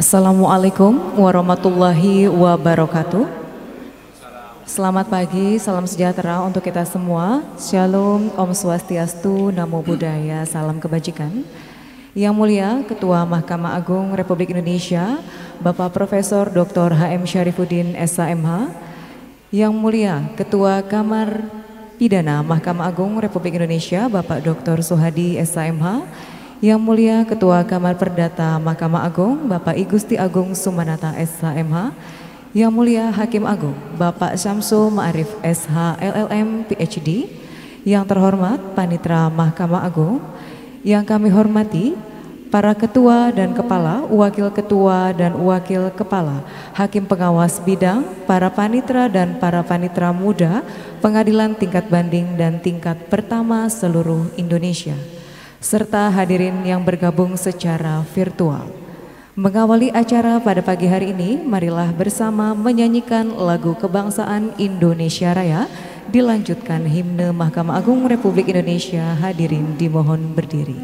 Assalamualaikum warahmatullahi wabarakatuh. Selamat pagi, salam sejahtera untuk kita semua. Shalom, Om Swastiastu, Namo Buddhaya, salam kebajikan. Yang mulia Ketua Mahkamah Agung Republik Indonesia, Bapak Profesor Dr. H.M. Syarifuddin SHMH. Yang mulia Ketua Kamar Pidana Mahkamah Agung Republik Indonesia, Bapak Dr. Suhadi SHMH. Yang mulia Ketua Kamar Perdata Mahkamah Agung, Bapak I Gusti Agung Sumanata SHMH. Yang mulia Hakim Agung, Bapak Syamsul Ma'arif SH LLM PhD. Yang terhormat Panitera Mahkamah Agung, yang kami hormati para ketua dan kepala, wakil ketua dan wakil kepala, hakim pengawas bidang, para panitera dan para panitera muda, pengadilan tingkat banding dan tingkat pertama seluruh Indonesia, serta hadirin yang bergabung secara virtual. Mengawali acara pada pagi hari ini, marilah bersama menyanyikan lagu kebangsaan Indonesia Raya, dilanjutkan himne Mahkamah Agung Republik Indonesia. Hadirin dimohon berdiri.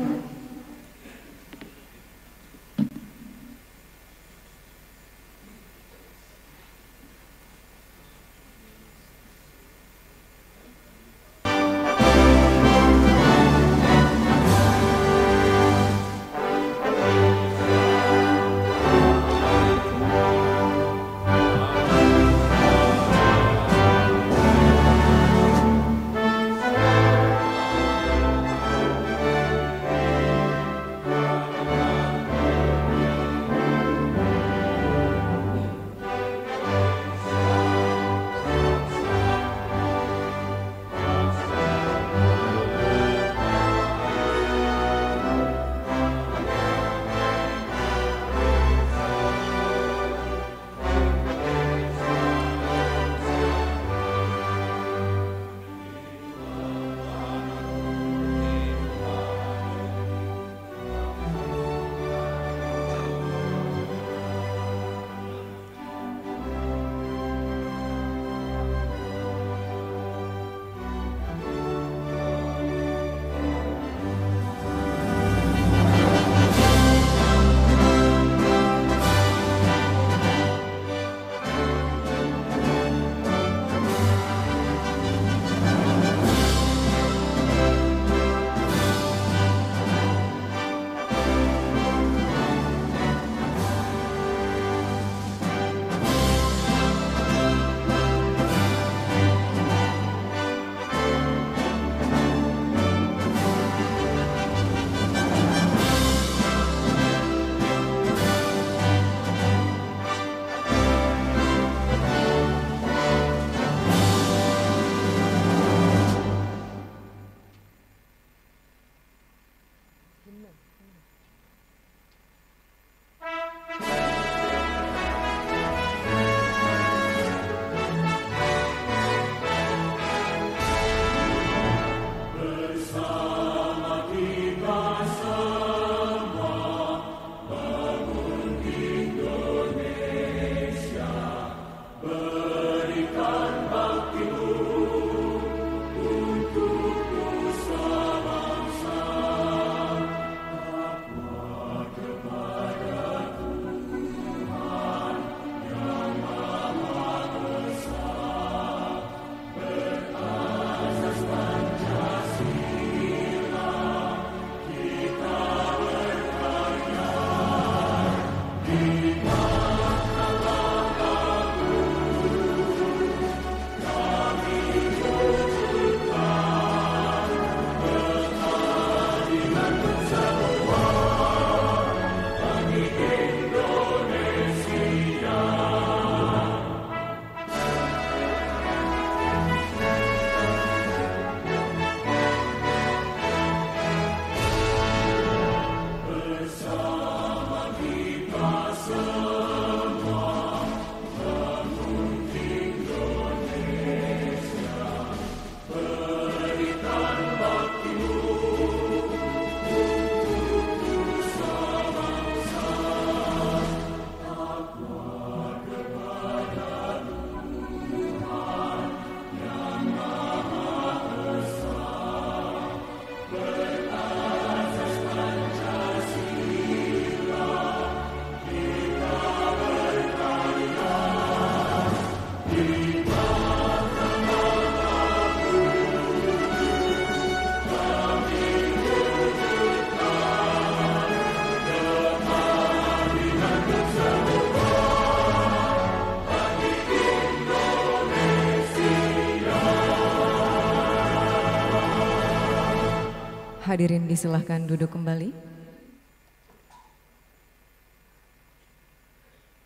Hadirin disilahkan duduk kembali.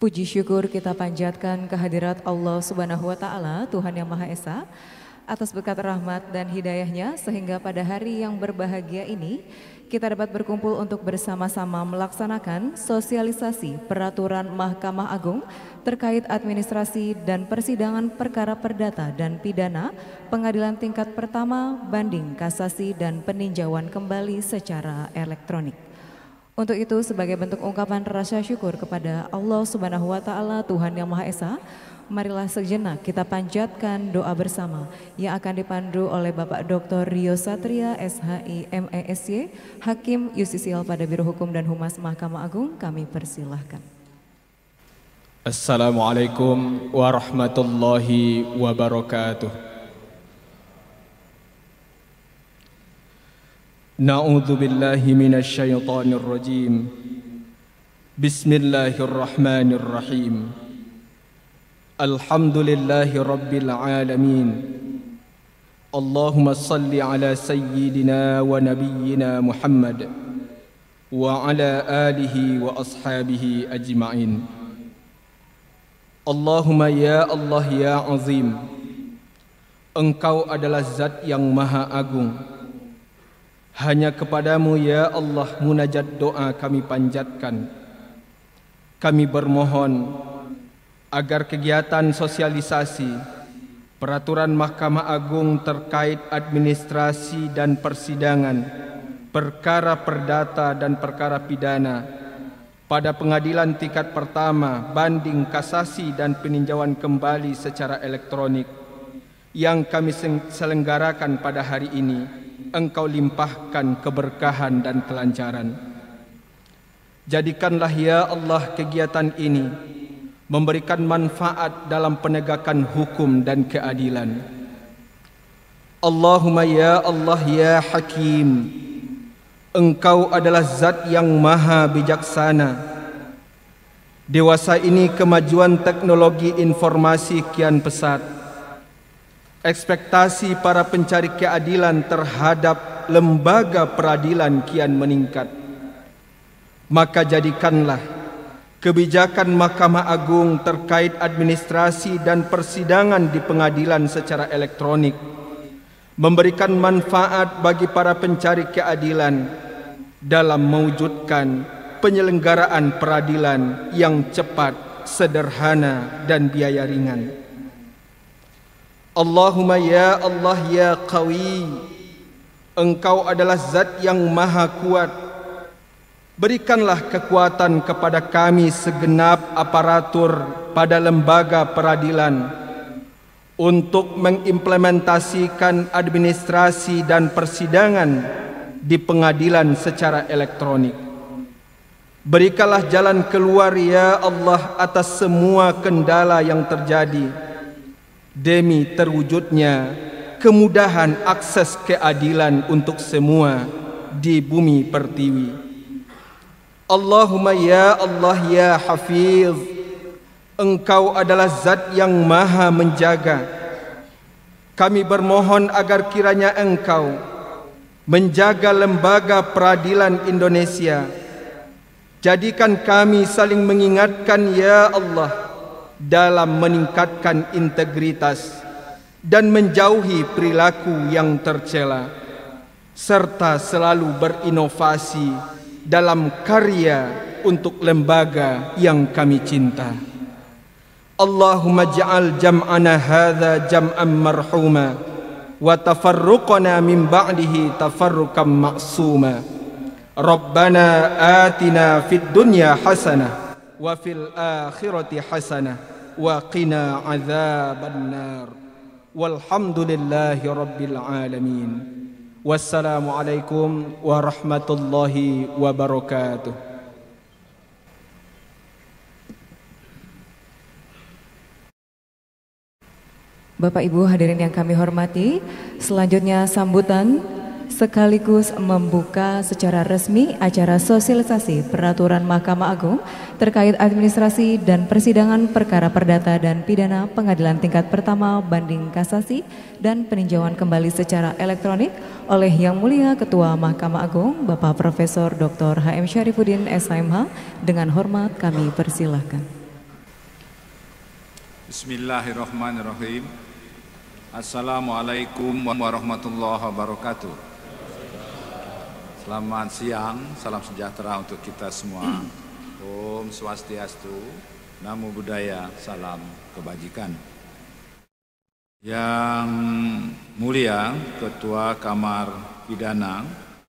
Puji syukur kita panjatkan kehadirat Allah Subhanahu wa Ta'ala, Tuhan yang Maha Esa, atas berkat rahmat dan hidayahnya sehingga pada hari yang berbahagia ini kita dapat berkumpul untuk bersama-sama melaksanakan sosialisasi peraturan Mahkamah Agung terkait administrasi dan persidangan perkara perdata dan pidana, pengadilan tingkat pertama, banding, kasasi, dan peninjauan kembali secara elektronik. Untuk itu sebagai bentuk ungkapan rasa syukur kepada Allah Subhanahu wa Ta'ala, Tuhan yang Maha Esa, marilah sejenak kita panjatkan doa bersama yang akan dipandu oleh Bapak Dr. Rio Satria, SHI, MESY, Hakim Yusisial pada Biro Hukum dan Humas Mahkamah Agung. Kami persilahkan. Assalamualaikum warahmatullahi wabarakatuh. Na'udzu billahi minasy syaithanir rajim. Bismillahirrahmanirrahim. Alhamdulillahi rabbil alamin. Allahumma salli ala sayyidina wa nabiyyina Muhammad wa ala alihi wa ashabihi ajma'in. Allahumma ya Allah ya azim, Engkau adalah zat yang maha agung. Hanya kepadamu ya Allah munajat doa kami panjatkan. Kami bermohon agar kegiatan sosialisasi peraturan Mahkamah Agung terkait administrasi dan persidangan, perkara perdata dan perkara pidana pada pengadilan tingkat pertama, banding, kasasi, dan peninjauan kembali secara elektronik yang kami selenggarakan pada hari ini, Engkau limpahkan keberkahan dan kelancaran. Jadikanlah ya Allah kegiatan ini memberikan manfaat dalam penegakan hukum dan keadilan. Allahumma ya Allah ya Hakim, Engkau adalah zat yang maha bijaksana. Dewasa ini kemajuan teknologi informasi kian pesat. Ekspektasi para pencari keadilan terhadap lembaga peradilan kian meningkat. Maka jadikanlah kebijakan Mahkamah Agung terkait administrasi dan persidangan di pengadilan secara elektronik memberikan manfaat bagi para pencari keadilan dalam mewujudkan penyelenggaraan peradilan yang cepat, sederhana, dan biaya ringan. Allahumma ya Allah ya Qawi, Engkau adalah zat yang maha kuat. Berikanlah kekuatan kepada kami segenap aparatur pada lembaga peradilan untuk mengimplementasikan administrasi dan persidangan di pengadilan secara elektronik. Berikanlah jalan keluar ya Allah atas semua kendala yang terjadi demi terwujudnya kemudahan akses keadilan untuk semua di bumi pertiwi. Allahumma ya Allah ya Hafiz, Engkau adalah zat yang maha menjaga. Kami bermohon agar kiranya Engkau menjaga lembaga peradilan Indonesia. Jadikan kami saling mengingatkan ya Allah dalam meningkatkan integritas dan menjauhi perilaku yang tercela, serta selalu berinovasi dalam karya untuk lembaga yang kami cinta. Allahumma ja'al jam'ana hadza jam'an marhuma wa tafarruqana min ba'dihi tafarruqan ma'suma. Rabbana atina fid dunya hasanah wa fil akhirati hasanah wa qina adzabannar. Walhamdulillahi rabbil alamin. Wassalamualaikum warahmatullahi wabarakatuh. Bapak Ibu hadirin yang kami hormati, selanjutnya sambutan sekaligus membuka secara resmi acara sosialisasi peraturan Mahkamah Agung terkait administrasi dan persidangan perkara perdata dan pidana pengadilan tingkat pertama banding kasasi dan peninjauan kembali secara elektronik oleh Yang Mulia Ketua Mahkamah Agung Bapak Profesor Dr. H.M. Syarifuddin SMH. Dengan hormat kami persilahkan. Bismillahirrahmanirrahim. Assalamualaikum warahmatullahi wabarakatuh. Selamat siang, salam sejahtera untuk kita semua. Om Swastiastu, Namo Buddhaya, salam kebajikan. Yang mulia Ketua Kamar Pidana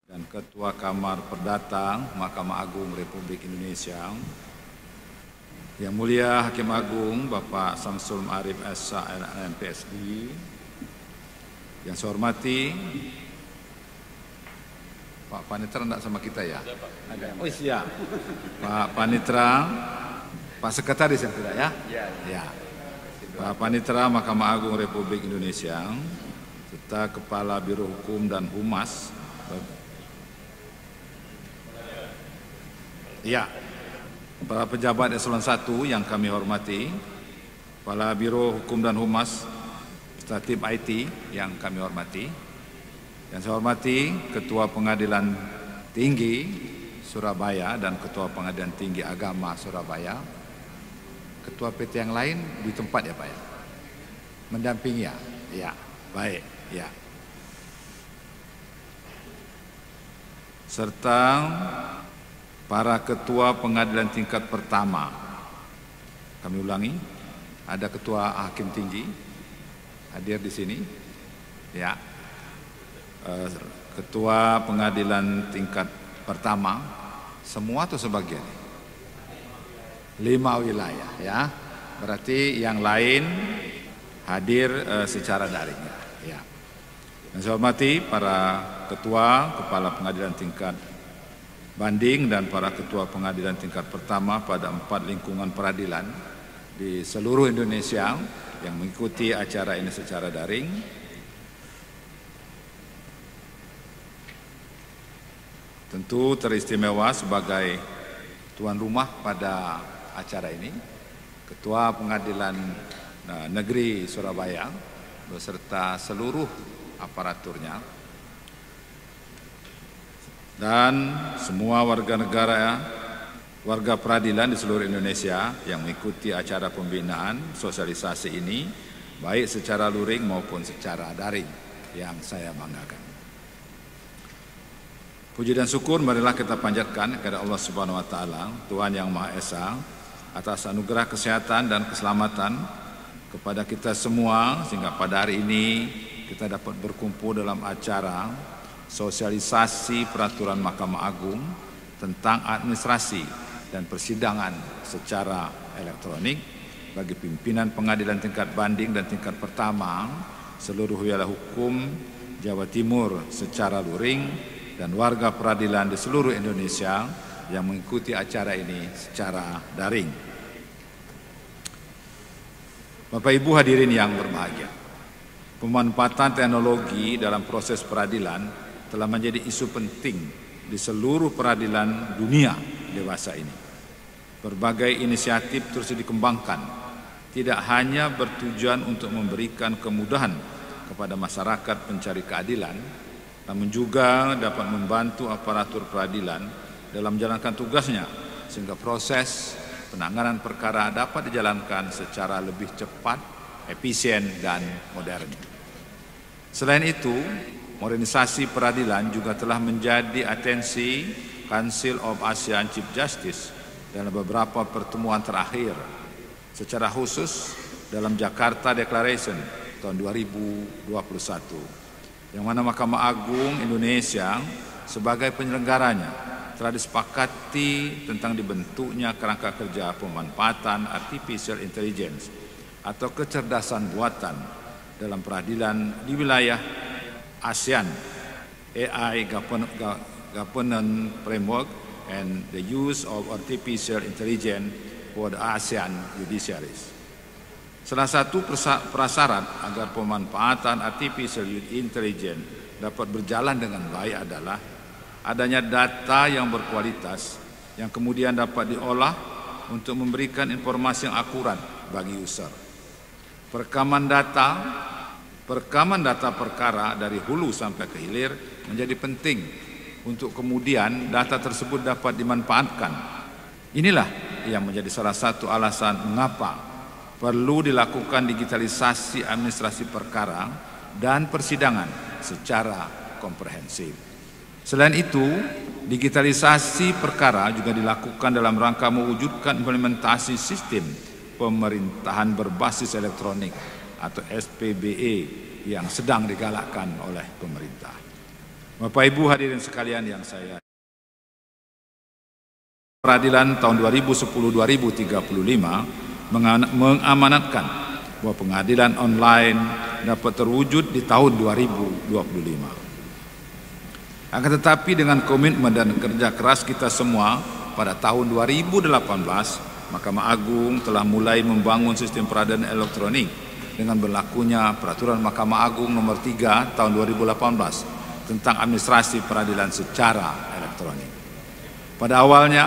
dan Ketua Kamar Perdata Mahkamah Agung Republik Indonesia, Yang mulia Hakim Agung Bapak Samsul Ma'arif SH MPSD, yang saya hormati Pak Panitra enggak sama kita ya? Ada. Oh siap. Pak Panitra, Pak Sekretaris yang tidak ya? Ya. Pak Panitra Mahkamah Agung Republik Indonesia, serta Kepala Biro Hukum dan Humas. Ya. Para pejabat eselon 1 yang kami hormati, Kepala Biro Hukum dan Humas, serta tim IT yang kami hormati, yang saya hormati Ketua Pengadilan Tinggi Surabaya dan Ketua Pengadilan Tinggi Agama Surabaya. Ketua PT yang lain di tempat ya Pak ya? Mendampingi ya? Ya, baik ya. Serta para ketua pengadilan tingkat pertama. Kami ulangi, ada ketua hakim tinggi hadir di sini. Ya. Ketua pengadilan tingkat pertama, semua atau sebagian? 5 wilayah ya. Berarti yang lain hadir secara daring ya. Yang saya hormati para ketua, kepala pengadilan tingkat banding dan para ketua pengadilan tingkat pertama pada 4 lingkungan peradilan di seluruh Indonesia yang mengikuti acara ini secara daring. Tentu teristimewa sebagai tuan rumah pada acara ini, Ketua Pengadilan Negeri Surabaya beserta seluruh aparaturnya, dan semua warga negara, warga peradilan di seluruh Indonesia yang mengikuti acara pembinaan sosialisasi ini, baik secara luring maupun secara daring, yang saya banggakan. Puji dan syukur marilah kita panjatkan kepada Allah Subhanahu wa Ta'ala, Tuhan Yang Maha Esa, atas anugerah kesehatan dan keselamatan kepada kita semua, sehingga pada hari ini kita dapat berkumpul dalam acara sosialisasi peraturan Mahkamah Agung tentang administrasi dan persidangan secara elektronik bagi pimpinan pengadilan tingkat banding dan tingkat pertama seluruh wilayah hukum Jawa Timur secara luring dan warga peradilan di seluruh Indonesia yang mengikuti acara ini secara daring. Bapak Ibu hadirin yang berbahagia, pemanfaatan teknologi dalam proses peradilan telah menjadi isu penting di seluruh peradilan dunia dewasa ini. Berbagai inisiatif terus dikembangkan, tidak hanya bertujuan untuk memberikan kemudahan kepada masyarakat pencari keadilan, namun juga dapat membantu aparatur peradilan dalam menjalankan tugasnya, sehingga proses penanganan perkara dapat dijalankan secara lebih cepat, efisien, dan modern. Selain itu, modernisasi peradilan juga telah menjadi atensi Council of ASEAN Chief Justice dalam beberapa pertemuan terakhir, secara khusus dalam Jakarta Declaration tahun 2021, yang mana Mahkamah Agung Indonesia sebagai penyelenggaranya telah disepakati tentang dibentuknya kerangka kerja pemanfaatan artificial intelligence atau kecerdasan buatan dalam peradilan di wilayah ASEAN, AI Governance Framework and the use of artificial intelligence for the ASEAN judiciaries. Salah satu prasyarat agar pemanfaatan artificial intelligence dapat berjalan dengan baik adalah adanya data yang berkualitas yang kemudian dapat diolah untuk memberikan informasi yang akurat bagi user. Perekaman data perkara dari hulu sampai ke hilir menjadi penting untuk kemudian data tersebut dapat dimanfaatkan. Inilah yang menjadi salah satu alasan mengapa perlu dilakukan digitalisasi administrasi perkara dan persidangan secara komprehensif. Selain itu, digitalisasi perkara juga dilakukan dalam rangka mewujudkan implementasi sistem pemerintahan berbasis elektronik atau SPBE yang sedang digalakkan oleh pemerintah. Bapak Ibu hadirin sekalian yang saya Peradilan tahun 2010-2035 mengamanatkan bahwa pengadilan online dapat terwujud di tahun 2025. Akan tetapi dengan komitmen dan kerja keras kita semua, pada tahun 2018 Mahkamah Agung telah mulai membangun sistem peradilan elektronik dengan berlakunya Peraturan Mahkamah Agung Nomor 3 Tahun 2018 tentang administrasi peradilan secara elektronik. Pada awalnya,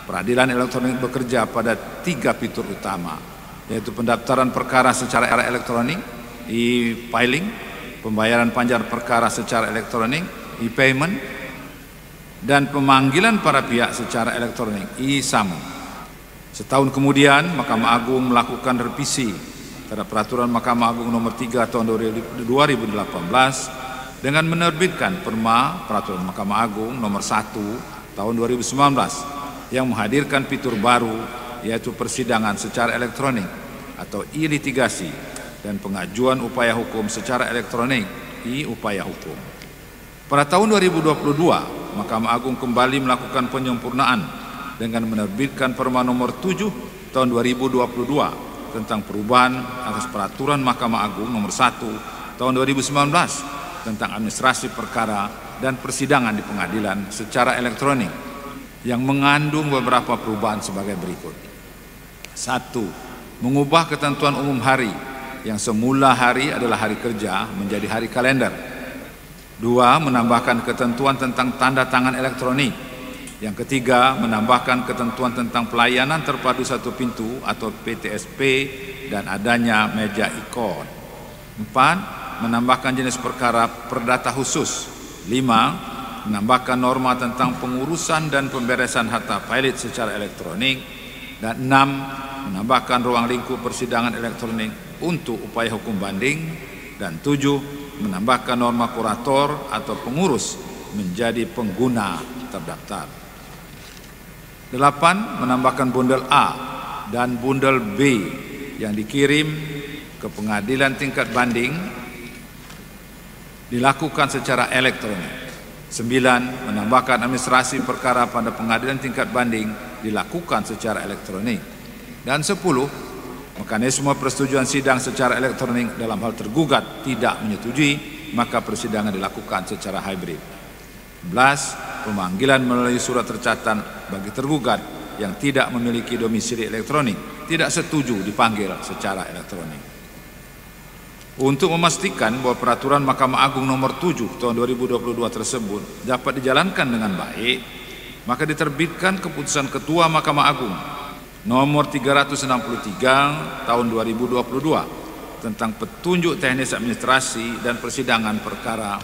peradilan elektronik bekerja pada 3 fitur utama, yaitu pendaftaran perkara secara elektronik, e-filing, pembayaran panjar perkara secara elektronik, e-payment, dan pemanggilan para pihak secara elektronik, e-summon. Setahun kemudian, Mahkamah Agung melakukan revisi terhadap Peraturan Mahkamah Agung Nomor 3 Tahun 2018 dengan menerbitkan Peraturan Mahkamah Agung Nomor 1 Tahun 2019 yang menghadirkan fitur baru, yaitu persidangan secara elektronik atau e-litigasi dan pengajuan upaya hukum secara elektronik, e-upaya hukum. Pada tahun 2022, Mahkamah Agung kembali melakukan penyempurnaan dengan menerbitkan Perma Nomor 7 Tahun 2022 tentang perubahan atas Peraturan Mahkamah Agung Nomor 1 Tahun 2019 tentang administrasi perkara dan persidangan di pengadilan secara elektronik yang mengandung beberapa perubahan sebagai berikut. 1. Mengubah ketentuan umum hari yang semula hari adalah hari kerja menjadi hari kalender. 2. Menambahkan ketentuan tentang tanda tangan elektronik. Yang ketiga, menambahkan ketentuan tentang pelayanan terpadu satu pintu atau PTSP dan adanya meja e-court. 4. Menambahkan jenis perkara perdata khusus. 5. Menambahkan norma tentang pengurusan dan pemberesan harta pilot secara elektronik. Dan 6. Menambahkan ruang lingkup persidangan elektronik untuk upaya hukum banding. Dan 7. Menambahkan norma kurator atau pengurus menjadi pengguna terdaftar. 8. Menambahkan bundel A dan bundel B yang dikirim ke pengadilan tingkat banding dilakukan secara elektronik. 9. Menambahkan administrasi perkara pada pengadilan tingkat banding dilakukan secara elektronik. Dan 10. Mekanisme persetujuan sidang secara elektronik dalam hal tergugat tidak menyetujui, maka persidangan dilakukan secara hybrid. 11. Pemanggilan melalui surat tercatat bagi tergugat yang tidak memiliki domisili elektronik tidak setuju dipanggil secara elektronik. Untuk memastikan bahwa Peraturan Mahkamah Agung Nomor 7 Tahun 2022 tersebut dapat dijalankan dengan baik, maka diterbitkan Keputusan Ketua Mahkamah Agung Nomor 363 Tahun 2022 tentang petunjuk teknis administrasi dan persidangan perkara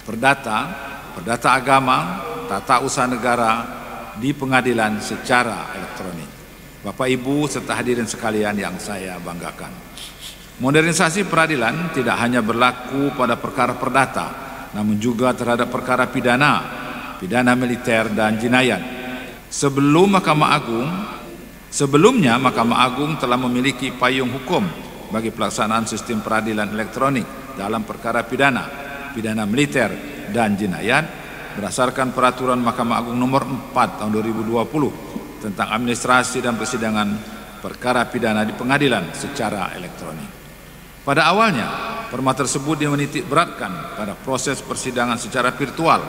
perdata, perdata agama, tata usaha negara di pengadilan secara elektronik. Bapak Ibu serta hadirin sekalian yang saya banggakan, modernisasi peradilan tidak hanya berlaku pada perkara perdata, namun juga terhadap perkara pidana, pidana militer dan jinayat. Sebelumnya Mahkamah Agung telah memiliki payung hukum bagi pelaksanaan sistem peradilan elektronik dalam perkara pidana, pidana militer dan jinayat berdasarkan Peraturan Mahkamah Agung Nomor 4 Tahun 2020 tentang administrasi dan persidangan perkara pidana di pengadilan secara elektronik. Pada awalnya, perma tersebut dimenitik beratkan pada proses persidangan secara virtual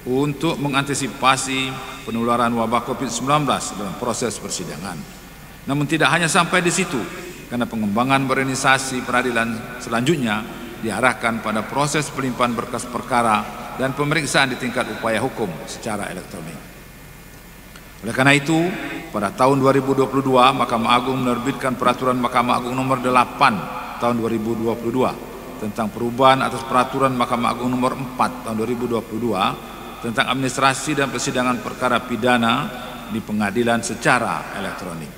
untuk mengantisipasi penularan wabah COVID-19 dalam proses persidangan. Namun tidak hanya sampai di situ, karena pengembangan modernisasi peradilan selanjutnya diarahkan pada proses pelimpahan berkas perkara dan pemeriksaan di tingkat upaya hukum secara elektronik. Oleh karena itu, pada tahun 2022 Mahkamah Agung menerbitkan Peraturan Mahkamah Agung Nomor 8 tahun 2022 tentang perubahan atas Peraturan Mahkamah Agung Nomor 4 tahun 2022 tentang administrasi dan persidangan perkara pidana di pengadilan secara elektronik.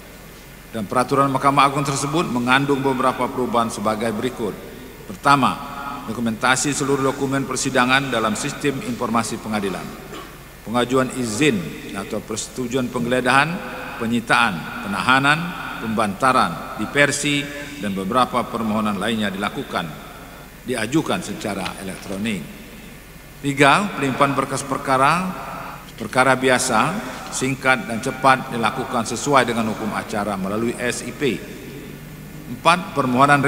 Dan Peraturan Mahkamah Agung tersebut mengandung beberapa perubahan sebagai berikut. Pertama, dokumentasi seluruh dokumen persidangan dalam sistem informasi pengadilan. Pengajuan izin atau persetujuan penggeledahan, penyitaan, penahanan, pembantaran, diversi, dan beberapa permohonan lainnya diajukan secara elektronik. 3. Pelimpahan berkas perkara biasa, singkat dan cepat dilakukan sesuai dengan hukum acara melalui SIP. 4. Permohonan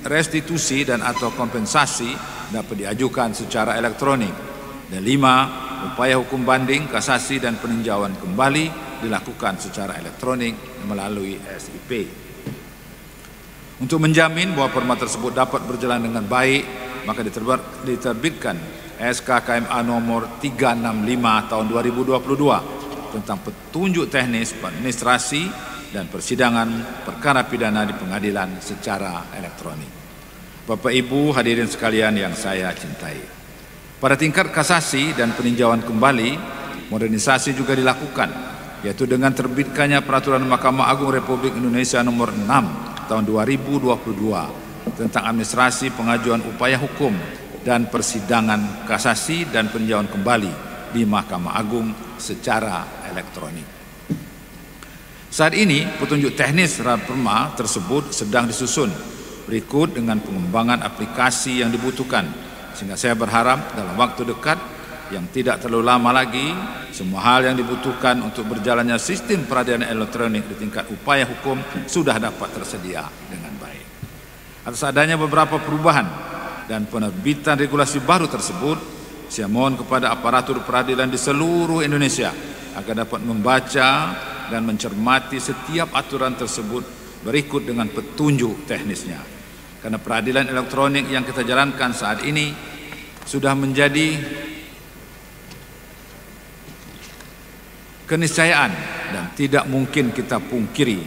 restitusi dan atau kompensasi dapat diajukan secara elektronik. Dan 5. Upaya hukum banding, kasasi dan peninjauan kembali dilakukan secara elektronik melalui SIP. Untuk menjamin bahwa perma tersebut dapat berjalan dengan baik, maka diterbitkan SK KMA nomor 365 tahun 2022 tentang petunjuk teknis administrasi dan persidangan perkara pidana di pengadilan secara elektronik. Bapak Ibu hadirin sekalian yang saya cintai, pada tingkat kasasi dan peninjauan kembali, modernisasi juga dilakukan, yaitu dengan terbitkannya Peraturan Mahkamah Agung Republik Indonesia nomor 6 tahun 2022 tentang administrasi pengajuan upaya hukum dan persidangan kasasi dan peninjauan kembali di Mahkamah Agung secara elektronik. Saat ini petunjuk teknis terhadap perma tersebut sedang disusun berikut dengan pengembangan aplikasi yang dibutuhkan, sehingga saya berharap dalam waktu dekat yang tidak terlalu lama lagi semua hal yang dibutuhkan untuk berjalannya sistem peradilan elektronik di tingkat upaya hukum sudah dapat tersedia dengan baik. Atas adanya beberapa perubahan dan penerbitan regulasi baru tersebut, saya mohon kepada aparatur peradilan di seluruh Indonesia agar dapat membaca dan mencermati setiap aturan tersebut berikut dengan petunjuk teknisnya. Karena peradilan elektronik yang kita jalankan saat ini sudah menjadi keniscayaan dan tidak mungkin kita pungkiri,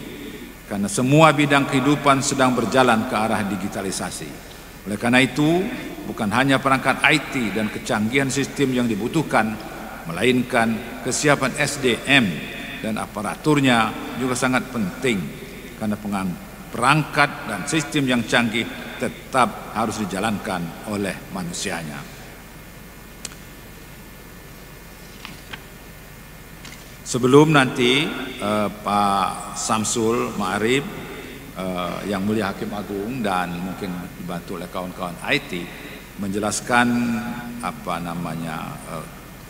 karena semua bidang kehidupan sedang berjalan ke arah digitalisasi. Oleh karena itu, bukan hanya perangkat IT dan kecanggihan sistem yang dibutuhkan, melainkan kesiapan SDM dan aparaturnya juga sangat penting, karena perangkat dan sistem yang canggih tetap harus dijalankan oleh manusianya. Sebelum nanti Pak Samsul Ma'arif, Yang Mulia Hakim Agung dan mungkin dibantu oleh kawan-kawan IT menjelaskan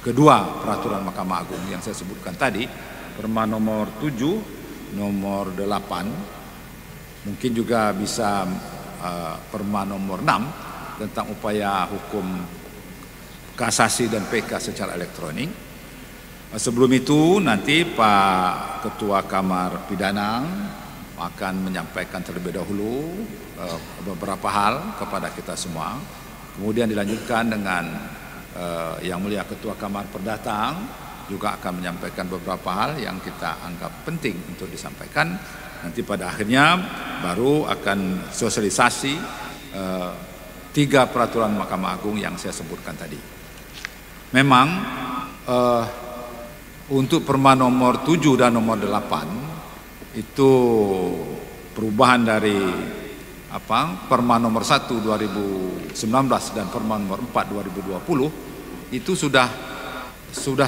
kedua peraturan Mahkamah Agung yang saya sebutkan tadi, Perma nomor 7, nomor 8, mungkin juga bisa Perma nomor 6 tentang upaya hukum kasasi dan PK secara elektronik. Sebelum itu nanti Pak Ketua Kamar Pidana akan menyampaikan terlebih dahulu beberapa hal kepada kita semua. Kemudian dilanjutkan dengan Yang Mulia Ketua Kamar Perdata juga akan menyampaikan beberapa hal yang kita anggap penting untuk disampaikan. Nanti pada akhirnya baru akan sosialisasi 3 peraturan Mahkamah Agung yang saya sebutkan tadi. Memang untuk Perma nomor 7 dan nomor 8 itu perubahan dari Perma nomor 1 2019 dan Perma nomor 4 2020 itu sudah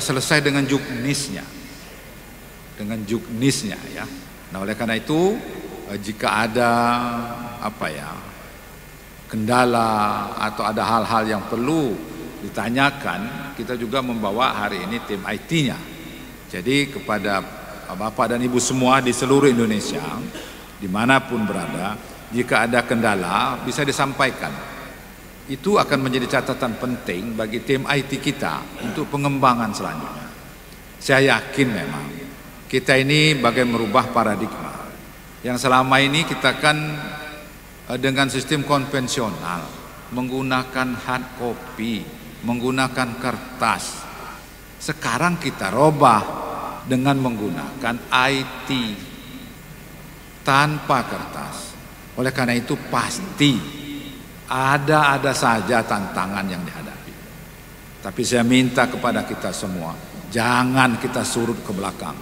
selesai dengan juknisnya. Ya. Nah, oleh karena itu jika ada kendala atau ada hal-hal yang perlu ditanyakan, kita juga membawa hari ini tim IT-nya. Jadi kepada Bapak dan Ibu semua di seluruh Indonesia, dimanapun berada, jika ada kendala bisa disampaikan. Itu akan menjadi catatan penting bagi tim IT kita untuk pengembangan selanjutnya. Saya yakin memang kita ini bagai merubah paradigma. Yang selama ini kita kan dengan sistem konvensional, menggunakan hard copy, menggunakan kertas. Sekarang kita robah dengan menggunakan IT tanpa kertas. Oleh karena itu pasti ada saja tantangan yang dihadapi. Tapi saya minta kepada kita semua, jangan kita surut ke belakang.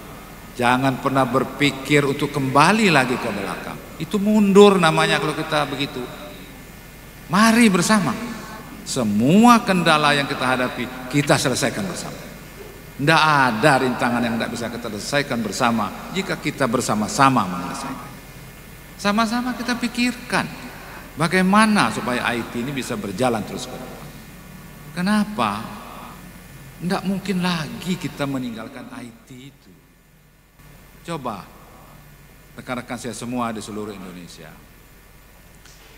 Jangan pernah berpikir untuk kembali lagi ke belakang. Itu mundur namanya kalau kita begitu. Mari bersama. Semua kendala yang kita hadapi, kita selesaikan bersama. Tidak ada rintangan yang tidak bisa kita selesaikan bersama jika kita bersama-sama menyelesaikan. Sama-sama kita pikirkan bagaimana supaya IT ini bisa berjalan terus ke depan. Kenapa? Tidak mungkin lagi kita meninggalkan IT itu. Coba rekan-rekan saya semua di seluruh Indonesia,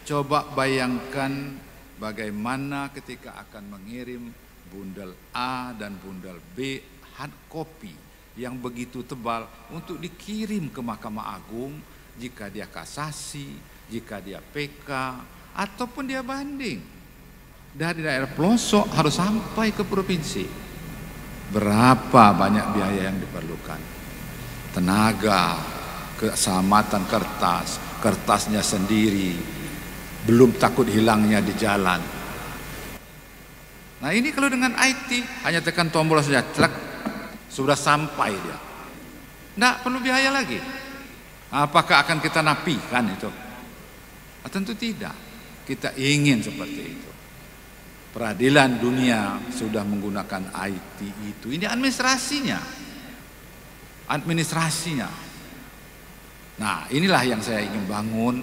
coba bayangkan bagaimana ketika akan mengirim bundel A dan bundel B hard copy yang begitu tebal untuk dikirim ke Mahkamah Agung jika dia kasasi, jika dia PK, ataupun dia banding. Dari daerah pelosok harus sampai ke provinsi. Berapa banyak biaya yang diperlukan? Tenaga, keselamatan kertas, kertasnya sendiri, belum takut hilangnya di jalan. Nah ini kalau dengan IT hanya tekan tombol saja, celak, sudah sampai dia. Tidak perlu biaya lagi. Apakah akan kita nafikan itu? Tentu tidak. Kita ingin seperti itu. Peradilan dunia sudah menggunakan IT itu. Ini administrasinya. Nah inilah yang saya ingin bangun,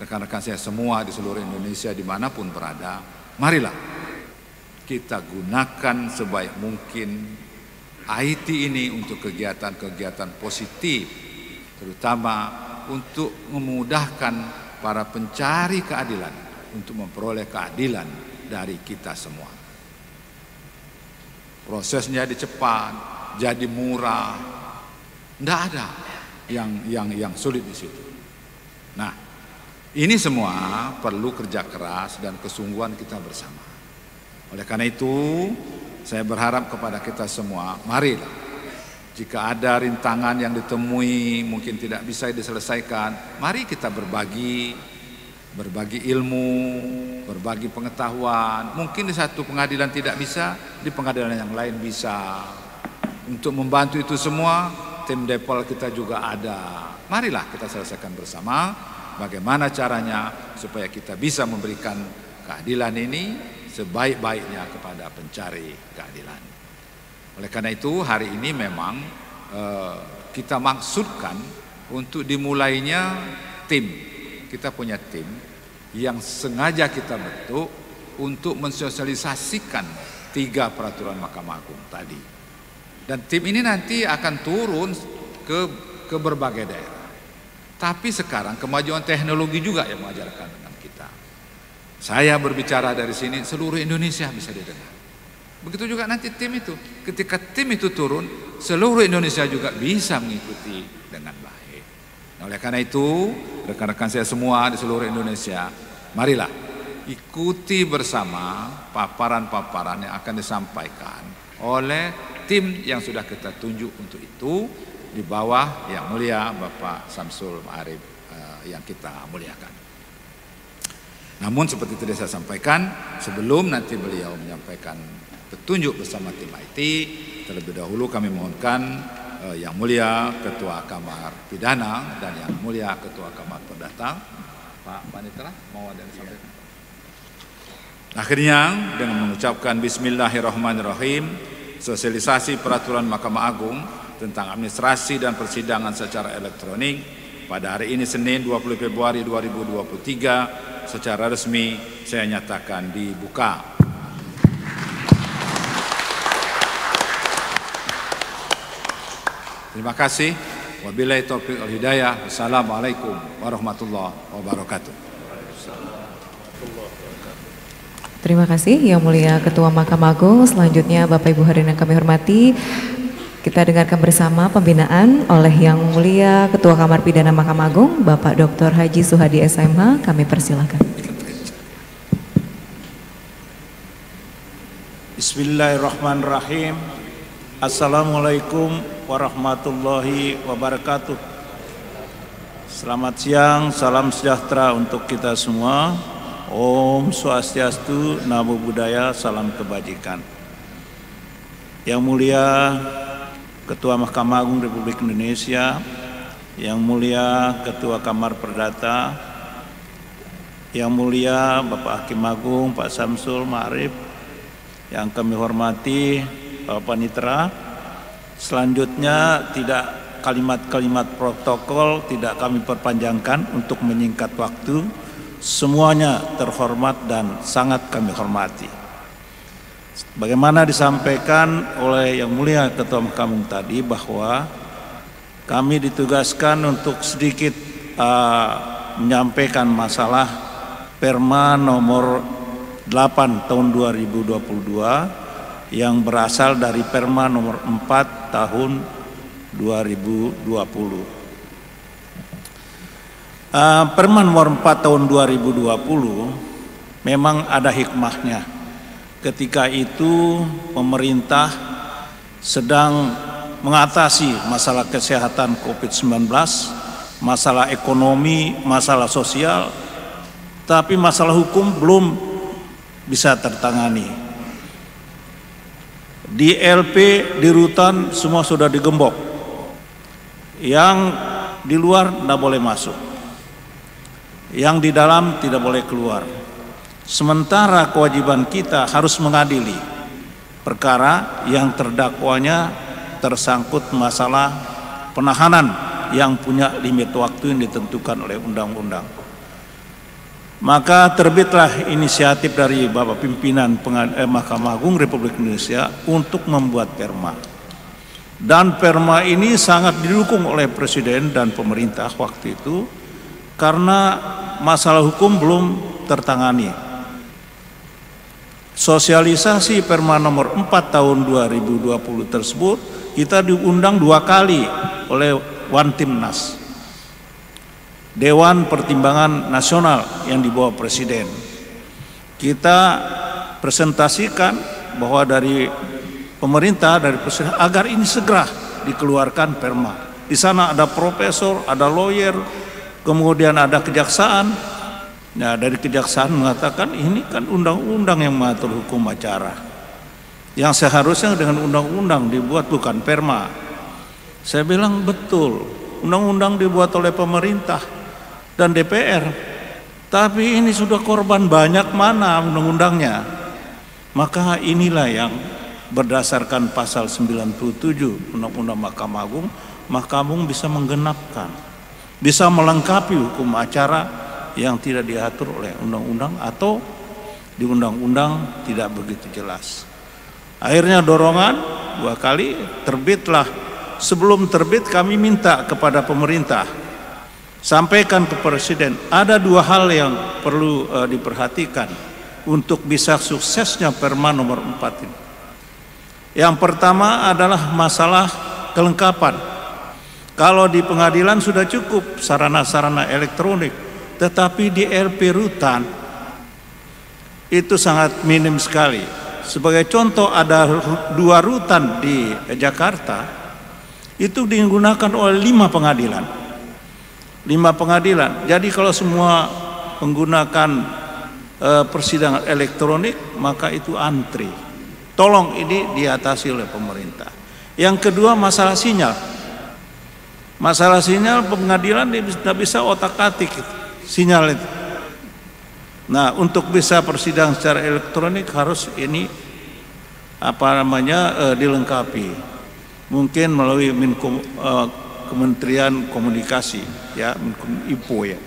rekan-rekan saya semua di seluruh Indonesia dimanapun berada. Marilah kita gunakan sebaik mungkin IT ini untuk kegiatan-kegiatan positif, terutama untuk memudahkan para pencari keadilan untuk memperoleh keadilan dari kita semua. Prosesnya dicepat, jadi murah. Tidak ada yang sulit di situ. Nah, ini semua perlu kerja keras dan kesungguhan kita bersama. Oleh karena itu, saya berharap kepada kita semua, marilah jika ada rintangan yang ditemui mungkin tidak bisa diselesaikan, mari kita berbagi ilmu, berbagi pengetahuan. Mungkin di satu pengadilan tidak bisa, di pengadilan yang lain bisa. Untuk membantu itu semua, tim Depol kita juga ada. Marilah kita selesaikan bersama bagaimana caranya supaya kita bisa memberikan keadilan ini sebaik-baiknya kepada pencari keadilan. Oleh karena itu hari ini memang kita maksudkan untuk dimulainya tim. Kita punya tim yang sengaja kita bentuk untuk mensosialisasikan 3 peraturan Mahkamah Agung tadi. Dan tim ini nanti akan turun ke berbagai daerah. Tapi sekarang kemajuan teknologi juga yang mengajarkan dengan kita. Saya berbicara dari sini, seluruh Indonesia bisa didengar. Begitu juga nanti tim itu. Ketika tim itu turun, seluruh Indonesia juga bisa mengikuti dengan baik. Nah, oleh karena itu, rekan-rekan saya semua di seluruh Indonesia, marilah ikuti bersama paparan-paparan yang akan disampaikan oleh tim yang sudah kita tunjuk untuk itu di bawah Yang Mulia Bapak Samsul Ma'arif yang kita muliakan. Namun seperti tadi saya sampaikan, sebelum nanti beliau menyampaikan petunjuk bersama tim IT, terlebih dahulu kami mohonkan Yang Mulia Ketua Kamar Pidana dan Yang Mulia Ketua Kamar Perdata, Pak Panitera, mau ada yang disampaikan? Akhirnya dengan mengucapkan Bismillahirrahmanirrahim, sosialisasi peraturan Mahkamah Agung tentang administrasi dan persidangan secara elektronik pada hari ini Senin 20 Februari 2023 secara resmi saya nyatakan dibuka. Terima kasih. Wabillahi taufiq wal hidayah. Wassalamualaikum warahmatullahi wabarakatuh. Terima kasih Yang Mulia Ketua Mahkamah Agung. Selanjutnya Bapak Ibu hadirin yang kami hormati, kita dengarkan bersama pembinaan oleh Yang Mulia Ketua Kamar Pidana Mahkamah Agung Bapak Dr. Haji Suhadi SMH. Kami persilakan. Bismillahirrahmanirrahim. Assalamualaikum warahmatullahi wabarakatuh. Selamat siang, salam sejahtera untuk kita semua. Om Swastiastu, Namo Buddhaya, salam kebajikan. Yang mulia Ketua Mahkamah Agung Republik Indonesia, yang mulia Ketua Kamar Perdata, yang mulia Bapak Hakim Agung Pak Samsul Ma'arif, yang kami hormati Bapak Panitera. Selanjutnya kalimat-kalimat protokol tidak kami perpanjangkan untuk menyingkat waktu. Semuanya terhormat dan sangat kami hormati. Bagaimana disampaikan oleh yang mulia Ketua Mahkamah Agung tadi, bahwa kami ditugaskan untuk sedikit menyampaikan masalah Perma nomor 8 tahun 2022 yang berasal dari Perma nomor 4 tahun 2020. Perma nomor 4 tahun 2020 memang ada hikmahnya. Ketika itu pemerintah sedang mengatasi masalah kesehatan COVID-19, masalah ekonomi, masalah sosial, tapi masalah hukum belum bisa tertangani. Di LP, di rutan semua sudah digembok. Yang di luar tidak boleh masuk, yang di dalam tidak boleh keluar. Sementara kewajiban kita harus mengadili perkara yang terdakwanya tersangkut masalah penahanan yang punya limit waktu yang ditentukan oleh undang-undang. Maka terbitlah inisiatif dari Bapak Pimpinan Mahkamah Agung Republik Indonesia untuk membuat perma. Dan perma ini sangat didukung oleh Presiden dan pemerintah waktu itu, karena masalah hukum belum tertangani. Sosialisasi Perma nomor 4 tahun 2020 tersebut kita diundang 2 kali oleh Wantimnas, Dewan Pertimbangan Nasional yang dibawa Presiden. Kita presentasikan bahwa dari pemerintah, dari Presiden, agar ini segera dikeluarkan perma. Di sana ada profesor, ada lawyer, kemudian ada kejaksaan. Nah, dari kejaksaan mengatakan ini kan undang-undang yang mengatur hukum acara, yang seharusnya dengan undang-undang dibuat, bukan perma. Saya bilang betul, undang-undang dibuat oleh pemerintah dan DPR, tapi ini sudah korban banyak, mana undang-undangnya. Maka inilah yang berdasarkan pasal 97 Undang-Undang Mahkamah Agung, Mahkamah Agung bisa menggenapkan, bisa melengkapi hukum acara yang tidak diatur oleh undang-undang atau di undang-undang tidak begitu jelas. Akhirnya dorongan 2 kali, terbitlah. Sebelum terbit kami minta kepada pemerintah, sampaikan ke Presiden, ada 2 hal yang perlu diperhatikan untuk bisa suksesnya Perma nomor 4 ini. Yang pertama adalah masalah kelengkapan. Kalau di pengadilan sudah cukup sarana-sarana elektronik, tetapi di LP rutan itu sangat minim sekali. Sebagai contoh, ada 2 rutan di Jakarta, itu digunakan oleh 5 pengadilan. 5 pengadilan. Jadi kalau semua menggunakan persidangan elektronik, maka itu antri. Tolong ini diatasi oleh pemerintah. Yang kedua, masalah sinyal. Masalah sinyal, pengadilan tidak bisa otak-atik sinyal itu. Nah, untuk bisa persidangan secara elektronik harus ini dilengkapi. Mungkin melalui Kementerian Komunikasi, ya, Info ya.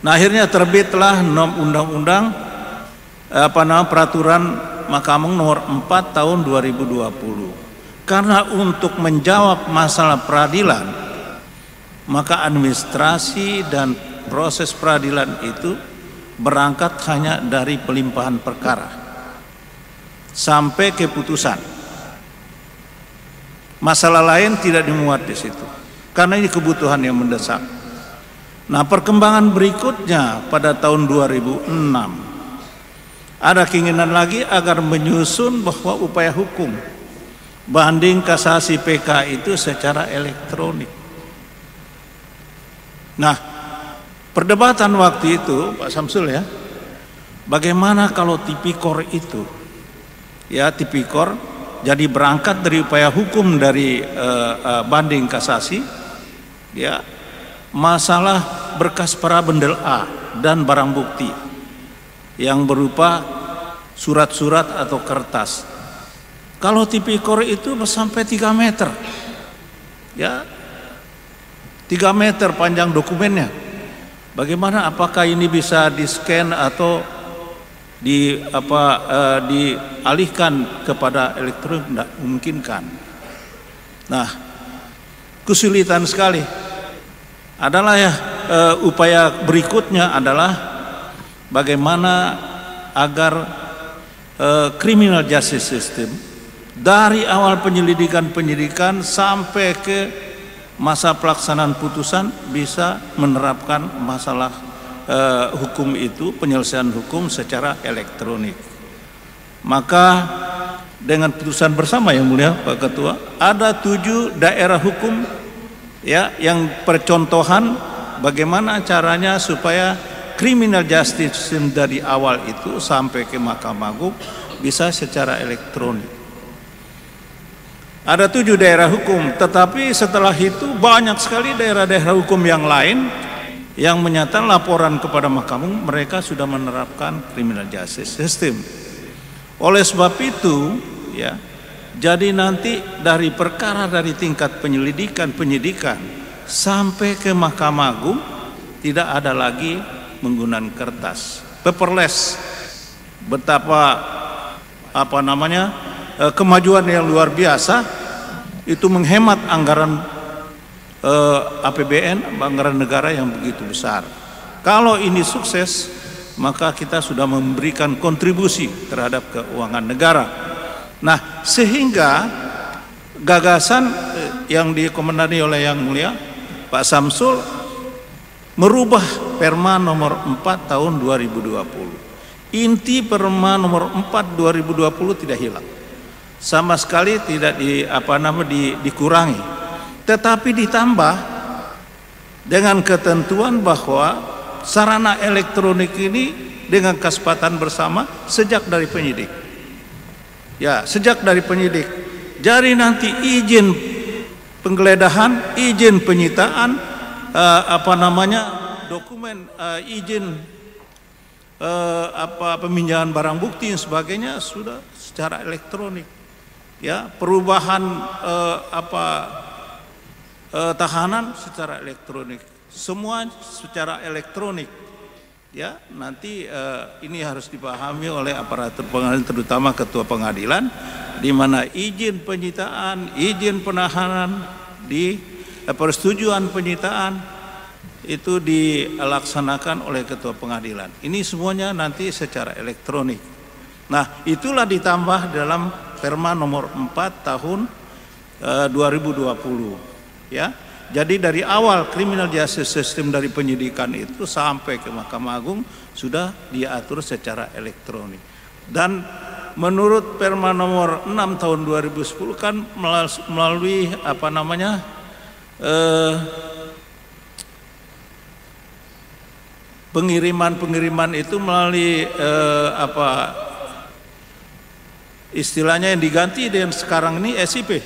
Nah, akhirnya terbitlah undang-undang peraturan Mahkamah nomor 4 tahun 2020. Karena untuk menjawab masalah peradilan, maka administrasi dan proses peradilan itu berangkat hanya dari pelimpahan perkara sampai ke putusan. Masalah lain tidak dimuat di situ, karena ini kebutuhan yang mendesak. Nah, perkembangan berikutnya pada tahun 2006 Ada keinginan lagi agar menyusun bahwa upaya hukum banding kasasi PK itu secara elektronik. Nah, perdebatan waktu itu Pak Samsul ya, bagaimana kalau tipikor itu, ya tipikor jadi berangkat dari upaya hukum dari banding kasasi, ya masalah berkas pra bendel A dan barang bukti yang berupa surat-surat atau kertas. Kalau tipikor itu sampai 3 meter, ya 3 meter panjang dokumennya. Bagaimana, apakah ini bisa di-scan atau dialihkan kepada elektronik? Tidak memungkinkan. Nah, kesulitan sekali. Adalah ya upaya berikutnya adalah bagaimana agar criminal justice system dari awal penyidikan sampai ke masa pelaksanaan putusan bisa menerapkan masalah hukum itu, penyelesaian hukum secara elektronik. Maka dengan putusan bersama yang mulia Pak Ketua, ada 7 daerah hukum ya yang percontohan bagaimana caranya supaya criminal justice system dari awal itu sampai ke Mahkamah Agung bisa secara elektronik. Ada 7 daerah hukum, tetapi setelah itu banyak sekali daerah-daerah hukum yang lain yang menyatakan laporan kepada Mahkamah Agung mereka sudah menerapkan criminal justice system. Oleh sebab itu, ya, jadi nanti dari perkara dari tingkat penyidikan sampai ke Mahkamah Agung tidak ada lagi menggunakan kertas, paperless. Betapa kemajuan yang luar biasa itu menghemat anggaran APBN, anggaran negara yang begitu besar. Kalau ini sukses, maka kita sudah memberikan kontribusi terhadap keuangan negara. Nah, sehingga gagasan yang dikomandani oleh Yang Mulia Pak Samsul merubah Perma nomor 4 tahun 2020. Inti Perma nomor 4 2020 tidak hilang. Sama sekali tidak dikurangi. Tetapi ditambah dengan ketentuan bahwa sarana elektronik ini dengan kesepakatan bersama sejak dari penyidik. Ya, sejak dari penyidik. Jadi nanti izin penggeledahan, izin penyitaan, dokumen izin peminjaman barang bukti dan sebagainya sudah secara elektronik. Ya, perubahan tahanan secara elektronik, semua secara elektronik. Ya, nanti ini harus dipahami oleh aparatur pengadilan, terutama ketua pengadilan, di mana izin penyitaan, izin penahanan, di persetujuan penyitaan itu dilaksanakan oleh ketua pengadilan. Ini semuanya nanti secara elektronik. Nah, itulah ditambah dalam Perma nomor 4 tahun 2020. Ya, jadi dari awal criminal justice system dari penyidikan itu sampai ke Mahkamah Agung sudah diatur secara elektronik. Dan menurut Perma nomor 6 tahun 2010 kan melalui pengiriman itu melalui istilahnya yang diganti dengan sekarang ini SIP,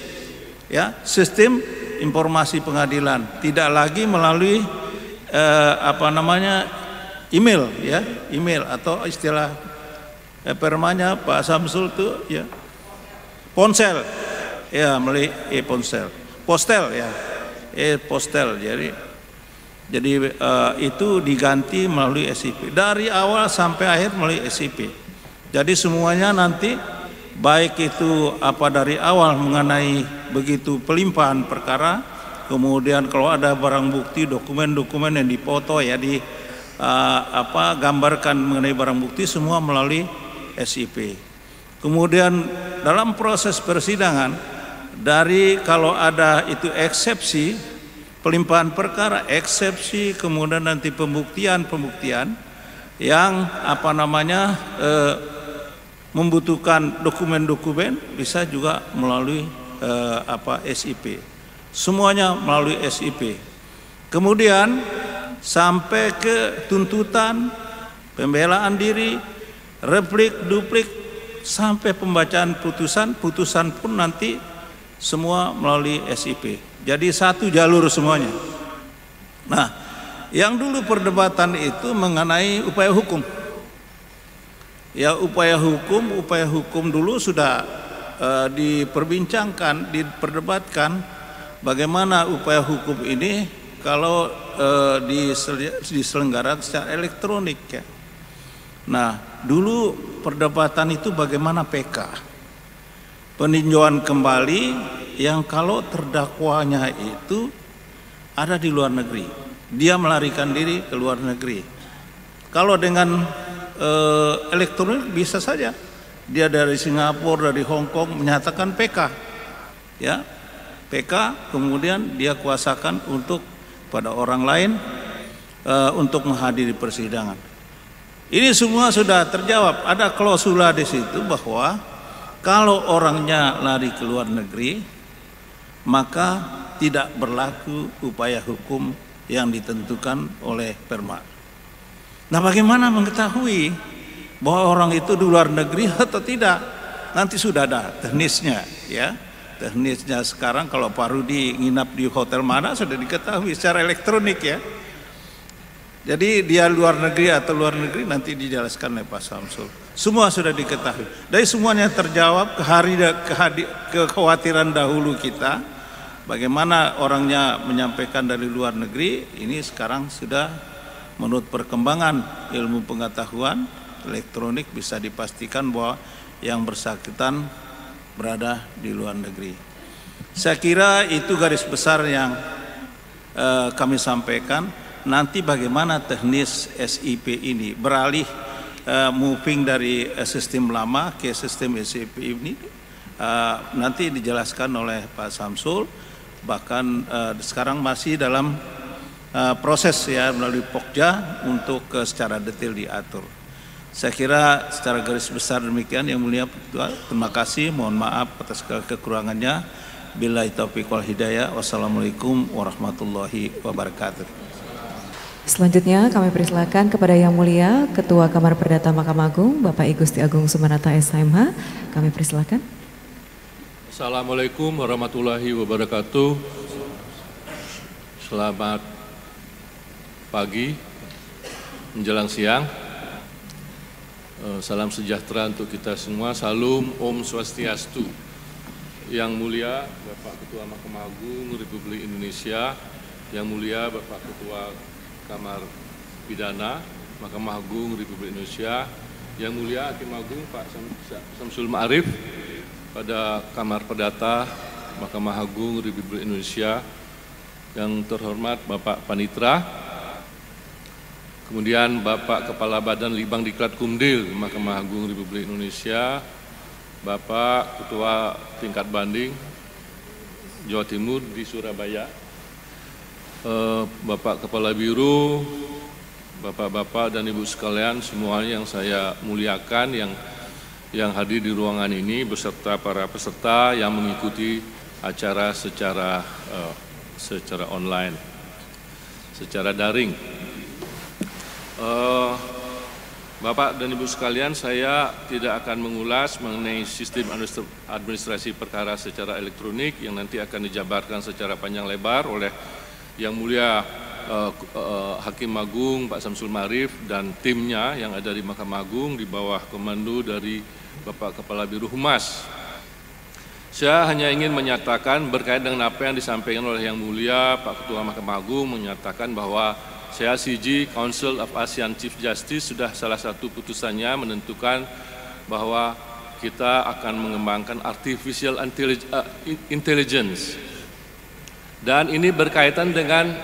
ya, sistem informasi pengadilan, tidak lagi melalui email, ya, email atau istilah permanya Pak Samsul itu, ya, ponsel, ya, melalui ponsel, postel, ya, postel. Jadi itu diganti melalui SIP dari awal sampai akhir melalui SIP. Jadi semuanya nanti baik itu dari awal mengenai begitu pelimpahan perkara, kemudian kalau ada barang bukti, dokumen-dokumen yang dipoto, ya, gambarkan mengenai barang bukti semua melalui SIP. Kemudian dalam proses persidangan, dari kalau ada itu eksepsi, pelimpahan perkara, eksepsi, kemudian nanti pembuktian yang membutuhkan dokumen-dokumen bisa juga melalui SIP. Semuanya melalui SIP. Kemudian sampai ke tuntutan, pembelaan diri, replik, duplik, sampai pembacaan putusan pun nanti semua melalui SIP. Jadi satu jalur semuanya. Nah, yang dulu perdebatan itu mengenai upaya hukum. Ya, upaya hukum dulu sudah diperbincangkan, diperdebatkan bagaimana upaya hukum ini kalau diselenggarakan secara elektronik ya. Nah, dulu perdebatan itu bagaimana PK, peninjauan kembali yang kalau terdakwanya itu ada di luar negeri, dia melarikan diri ke luar negeri. Kalau dengan elektronik bisa saja dia dari Singapura, dari Hong Kong menyatakan PK, ya PK, kemudian dia kuasakan untuk pada orang lain untuk menghadiri persidangan. Ini semua sudah terjawab. Ada klausula di situ bahwa kalau orangnya lari ke luar negeri, maka tidak berlaku upaya hukum yang ditentukan oleh Perma. Nah, bagaimana mengetahui bahwa orang itu di luar negeri atau tidak? Nanti sudah ada teknisnya, ya. Teknisnya sekarang kalau Pak Rudi nginap di hotel mana sudah diketahui secara elektronik ya. Jadi dia luar negeri atau luar negeri nanti dijelaskan oleh Pak Samsul. Semua sudah diketahui. Dari semuanya terjawab kekhawatiran dahulu kita. Bagaimana orangnya menyampaikan dari luar negeri, ini sekarang sudah menurut perkembangan ilmu pengetahuan elektronik bisa dipastikan bahwa yang bersangkutan berada di luar negeri. Saya kira itu garis besar yang kami sampaikan. Nanti bagaimana teknis SIP ini beralih moving dari sistem lama ke sistem SIP ini nanti dijelaskan oleh Pak Samsul. Bahkan sekarang masih dalam proses ya melalui Pokja untuk secara detail diatur. Saya kira secara garis besar demikian Yang Mulia Ketua. Terima kasih, mohon maaf atas kekurangannya. Billahi taufiq wal hidayah. Wassalamualaikum warahmatullahi wabarakatuh. Selanjutnya kami persilakan kepada Yang Mulia Ketua Kamar Perdata Mahkamah Agung Bapak I Gusti Agung Sumanata SHMH. Kami persilakan. Assalamualaikum warahmatullahi wabarakatuh. Selamat pagi menjelang siang. Salam sejahtera untuk kita semua. Salam Om Swastiastu. Yang Mulia Bapak Ketua Mahkamah Agung Republik Indonesia, Yang Mulia Bapak Ketua Kamar Pidana Mahkamah Agung Republik Indonesia, Yang Mulia Hakim Agung Pak Samsul Ma'arif pada Kamar Perdata Mahkamah Agung Republik Indonesia, yang terhormat Bapak Panitra, kemudian Bapak Kepala Badan Libang Diklat Kumdil Mahkamah Agung Republik Indonesia, Bapak Ketua Tingkat Banding Jawa Timur di Surabaya, Bapak Kepala Biro, Bapak-bapak dan Ibu sekalian semuanya yang saya muliakan, yang hadir di ruangan ini beserta para peserta yang mengikuti acara secara online, secara daring. Bapak dan Ibu sekalian, saya tidak akan mengulas mengenai sistem administrasi perkara secara elektronik yang nanti akan dijabarkan secara panjang lebar oleh Yang Mulia Hakim Agung Pak Samsul Ma'arif dan timnya yang ada di Mahkamah Agung di bawah komando dari Bapak Kepala Biro Humas. Saya hanya ingin menyatakan berkaitan dengan apa yang disampaikan oleh Yang Mulia Pak Ketua Mahkamah Agung, menyatakan bahwa CACG Council of ASEAN Chief Justice sudah salah satu putusannya menentukan bahwa kita akan mengembangkan artificial intelligence, dan ini berkaitan dengan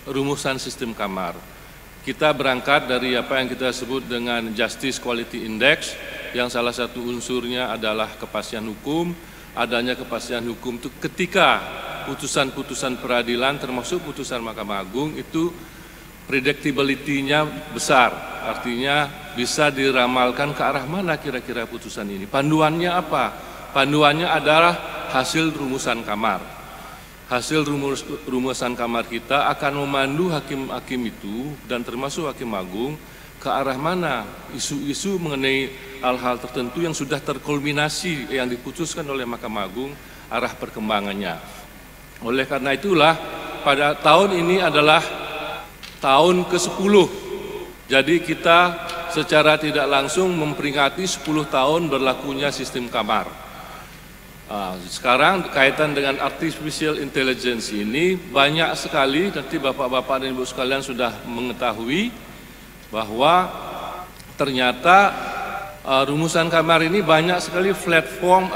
rumusan sistem kamar. Kita berangkat dari apa yang kita sebut dengan Justice Quality Index, yang salah satu unsurnya adalah kepastian hukum. Adanya kepastian hukum itu ketika putusan-putusan peradilan termasuk putusan Mahkamah Agung itu predictability-nya besar, artinya bisa diramalkan ke arah mana kira-kira putusan ini. Panduannya apa? Panduannya adalah hasil rumusan kamar. Hasil rumusan kamar kita akan memandu hakim-hakim itu dan termasuk Hakim Agung ke arah mana isu-isu mengenai hal-hal tertentu yang sudah terkulminasi yang diputuskan oleh Mahkamah Agung, arah perkembangannya. Oleh karena itulah pada tahun ini adalah tahun ke-10. Jadi kita secara tidak langsung memperingati 10 tahun berlakunya sistem kamar. Sekarang kaitan dengan artificial intelligence ini banyak sekali, nanti Bapak-Bapak dan Ibu sekalian sudah mengetahui bahwa ternyata rumusan kamar ini banyak sekali platform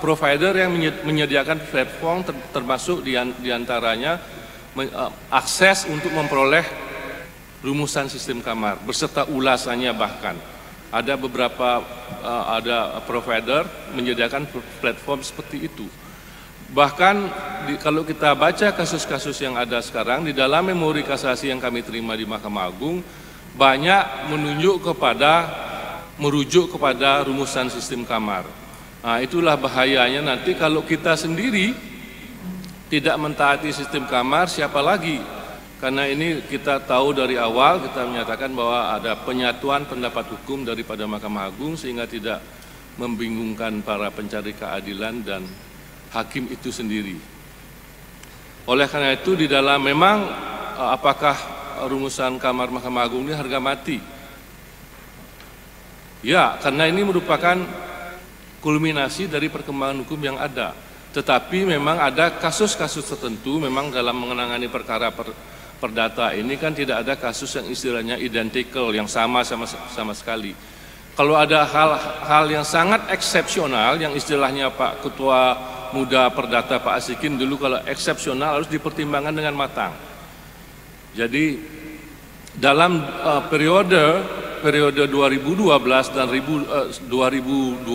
provider yang menyediakan platform termasuk diantaranya akses untuk memperoleh rumusan sistem kamar beserta ulasannya. Bahkan ada beberapa ada provider menyediakan platform seperti itu. Bahkan kalau kita baca kasus-kasus yang ada sekarang di dalam memori kasasi yang kami terima di Mahkamah Agung, banyak merujuk kepada rumusan sistem kamar. Nah, itulah bahayanya nanti kalau kita sendiri tidak mentaati sistem kamar, siapa lagi? Karena ini kita tahu dari awal, kita menyatakan bahwa ada penyatuan pendapat hukum daripada Mahkamah Agung sehingga tidak membingungkan para pencari keadilan dan hakim itu sendiri. Oleh karena itu di dalam memang apakah rumusan kamar Mahkamah Agung ini harga mati? Ya, karena ini merupakan kulminasi dari perkembangan hukum yang ada. Tetapi memang ada kasus-kasus tertentu, memang dalam menangani perkara perdata ini kan tidak ada kasus yang istilahnya identical, yang sama sekali. Kalau ada hal yang sangat eksepsional, yang istilahnya Pak Ketua Muda Perdata Pak Asikin dulu, kalau eksepsional harus dipertimbangkan dengan matang. Jadi dalam periode 2012 dan 2022,